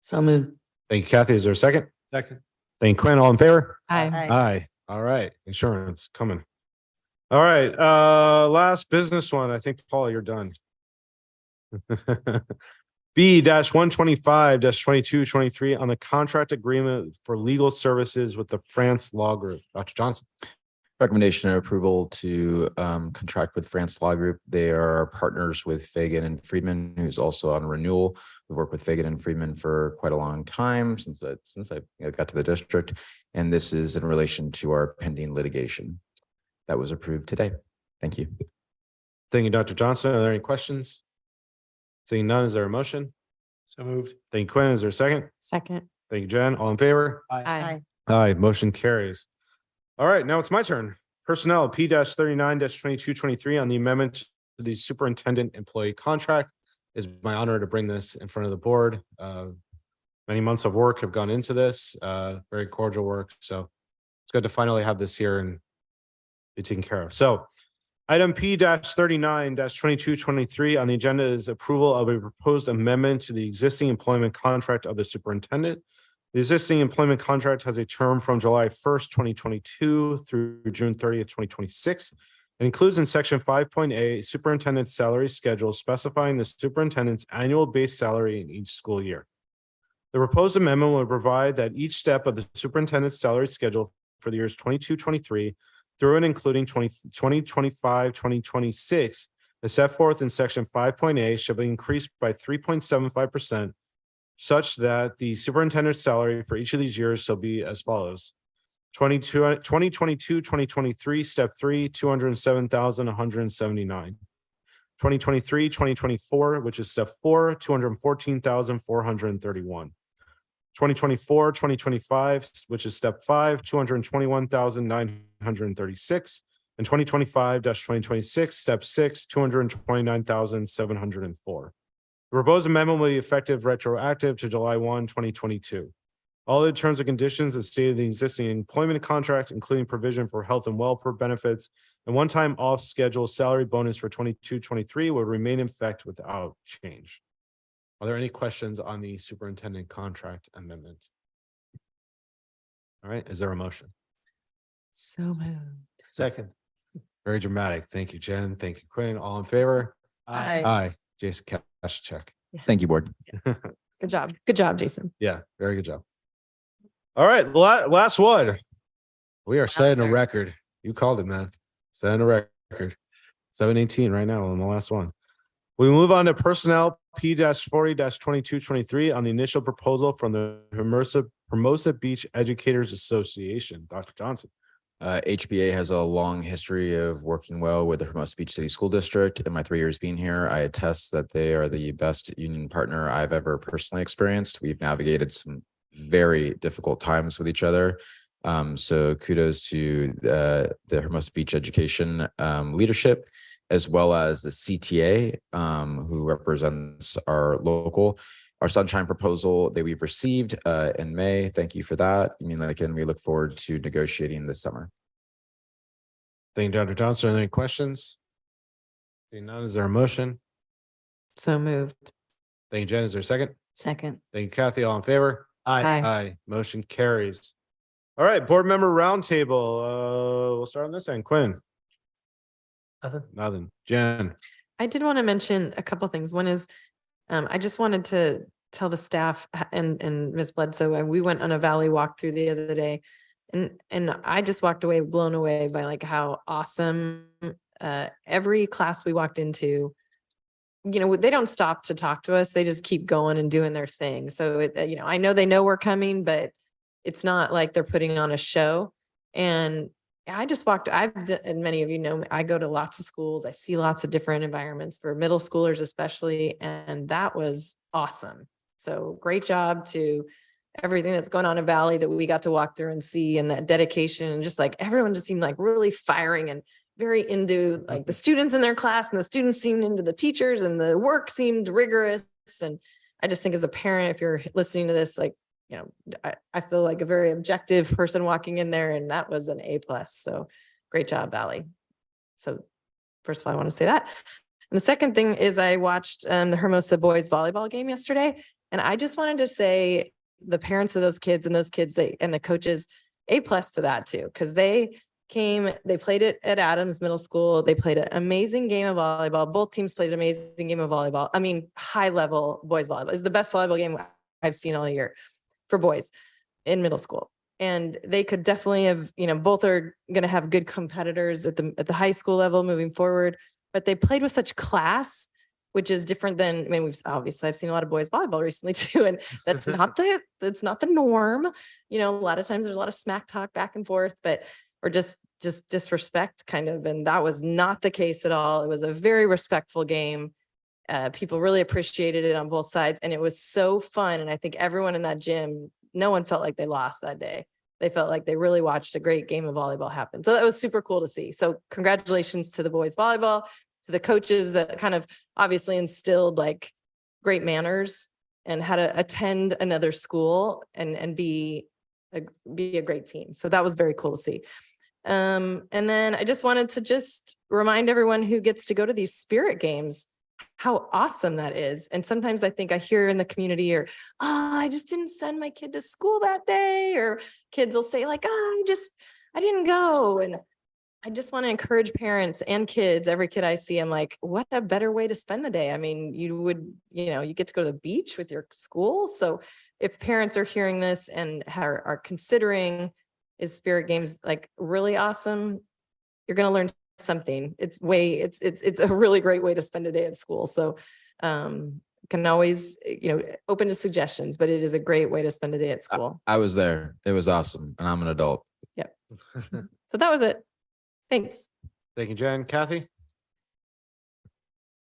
So moved. Thank you, Kathy. Is there a second? Second. Thank you, Quinn. All in favor? Aye. Aye. All right, insurance coming. All right, last business one. I think, Paul, you're done. B-125-2223 on the contract agreement for legal services with the France Law Group. Dr. Johnson. Recommendation and approval to contract with France Law Group. They are partners with Fagan and Friedman, who's also on renewal. We've worked with Fagan and Friedman for quite a long time since I got to the district, and this is in relation to our pending litigation that was approved today. Thank you. Thank you, Dr. Johnson. Are there any questions? Seeing none, is there a motion? So moved. Thank you, Quinn. Is there a second? Second. Thank you, Jen. All in favor? Aye. Aye, motion carries. All right, now it's my turn. Personnel P-39-2223 on the amendment to the superintendent employee contract. It's my honor to bring this in front of the board. Many months of work have gone into this, very cordial work. So it's good to finally have this here and be taken care of. So item P-39-2223 on the agenda is approval of a proposed amendment to the existing employment contract of the superintendent. The existing employment contract has a term from July 1st, 2022 through June 30th, 2026. It includes in section 5.A superintendent's salary schedule specifying the superintendent's annual base salary in each school year. The proposed amendment will provide that each step of the superintendent's salary schedule for the years 22-23 through and including 2025-2026 as set forth in section 5.A shall be increased by 3.75%, such that the superintendent's salary for each of these years shall be as follows. 2022-2023, step 3, $207,179. 2023-2024, which is step 4, $214,431. 2024-2025, which is step 5, $221,936. And 2025-2026, step 6, $229,704. The proposed amendment will be effective retroactive to July 1, 2022. All the terms and conditions as stated in the existing employment contract, including provision for health and welfare benefits and one-time off-schedule salary bonus for 22-23 will remain in effect without change. Are there any questions on the superintendent contract amendment? All right, is there a motion? So moved. Second. Very dramatic. Thank you, Jen. Thank you, Quinn. All in favor? Aye. Aye. Jason, cash check. Thank you, board. Good job. Good job, Jason. Yeah, very good job. All right, last one. We are setting a record. You called it, man. Setting a record. 7:18 right now on the last one. We move on to personnel P-40-2223 on the initial proposal from the Hermosa Beach Educators Association. Dr. Johnson. HBA has a long history of working well with the Hermosa Beach City School District. In my 3 years being here, I attest that they are the best union partner I've ever personally experienced. We've navigated some very difficult times with each other. So kudos to the Hermosa Beach Education leadership, as well as the CTA, who represents our Sunshine proposal that we've received in May. Thank you for that. Again, we look forward to negotiating this summer. Thank you, Dr. Johnson. Are there any questions? Seeing none, is there a motion? So moved. Thank you, Jen. Is there a second? Second. Thank you, Kathy. All in favor? Aye. Aye. Motion carries. All right, board member roundtable. We'll start on this end. Quinn. Nothing. Jen. I did want to mention a couple things. One is, I just wanted to tell the staff and Ms. Bledsoe, we went on a valley walk through the other day, and I just walked away blown away by like how awesome every class we walked into, they don't stop to talk to us. They just keep going and doing their thing. So I know they know we're coming, but it's not like they're putting on a show. And I just walked, and many of you know me, I go to lots of schools. I see lots of different environments for middle schoolers, especially. And that was awesome. So great job to everything that's going on in Valley that we got to walk through and see, and that dedication, and just like everyone just seemed like really firing and very into like the students in their class, and the students seemed into the teachers, and the work seemed rigorous. And I just think as a parent, if you're listening to this, like, I feel like a very objective person walking in there, and that was an A+. So great job, Valley. So first of all, I want to say that. And the second thing is I watched the Hermosa boys volleyball game yesterday. And I just wanted to say the parents of those kids and the coaches, A+ to that too, because they played it at Adams Middle School. They played an amazing game of volleyball. Both teams played an amazing game of volleyball. I mean, high level boys volleyball. It's the best volleyball game I've seen all year for boys in middle school. And they could definitely have, both are going to have good competitors at the high school level moving forward, but they played with such class, which is different than, I've seen a lot of boys volleyball recently too. And that's not the norm. A lot of times there's a lot of smack talk back and forth, or just disrespect kind of. And that was not the case at all. It was a very respectful game. People really appreciated it on both sides. And it was so fun. And I think everyone in that gym, no one felt like they lost that day. They felt like they really watched a great game of volleyball happen. So that was super cool to see. So congratulations to the boys volleyball, to the coaches that kind of obviously instilled like great manners and how to attend another school and be a great team. So that was very cool to see. And then I just wanted to remind everyone who gets to go to these spirit games, how awesome that is. And sometimes I think I hear in the community I just didn't send my kid to school that day, or kids will say like, I didn't go. And I just want to encourage parents and kids, every kid I see, I'm like, what a better way to spend the day. I mean, you get to go to the beach with your school. So if parents are hearing this and are considering, is spirit games like really awesome, you're going to learn something. It's a really great way to spend a day at school. So can always, open to suggestions, but it is a great way to spend a day at school. I was there. It was awesome. And I'm an adult. Yep. So that was it. Thanks. Thank you, Jen. Kathy?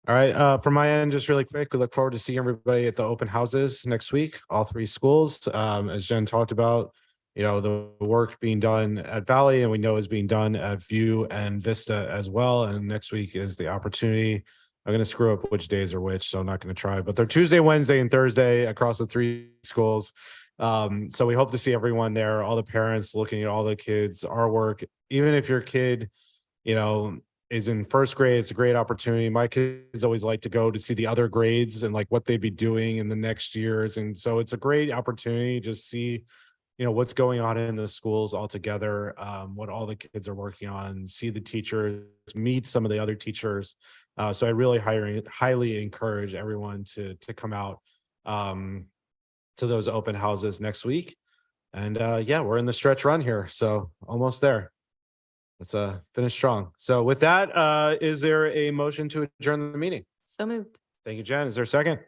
All right, from my end, just really quick, we look forward to seeing everybody at the open houses next week, all 3 schools. As Jen talked about, the work being done at Valley and we know is being done at View and Vista as well. And next week is the opportunity. I'm going to screw up which days are which, so I'm not going to try, but they're Tuesday, Wednesday, and Thursday across the 3 schools. So we hope to see everyone there, all the parents looking at all the kids, our work. Even if your kid, is in first grade, it's a great opportunity. My kids always like to go to see the other grades and like what they'd be doing in the next years. And so it's a great opportunity to see, what's going on in the schools all together, what all the kids are working on, see the teachers, meet some of the other teachers. So I really highly encourage everyone to come out to those open houses next week. And we're in the stretch run here, so almost there. Let's finish strong. So with that, is there a motion to adjourn the meeting? So moved. Thank you, Jen. Is there a second?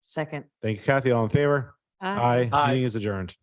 Second. Thank you, Kathy. All in favor? Aye. Meeting is adjourned.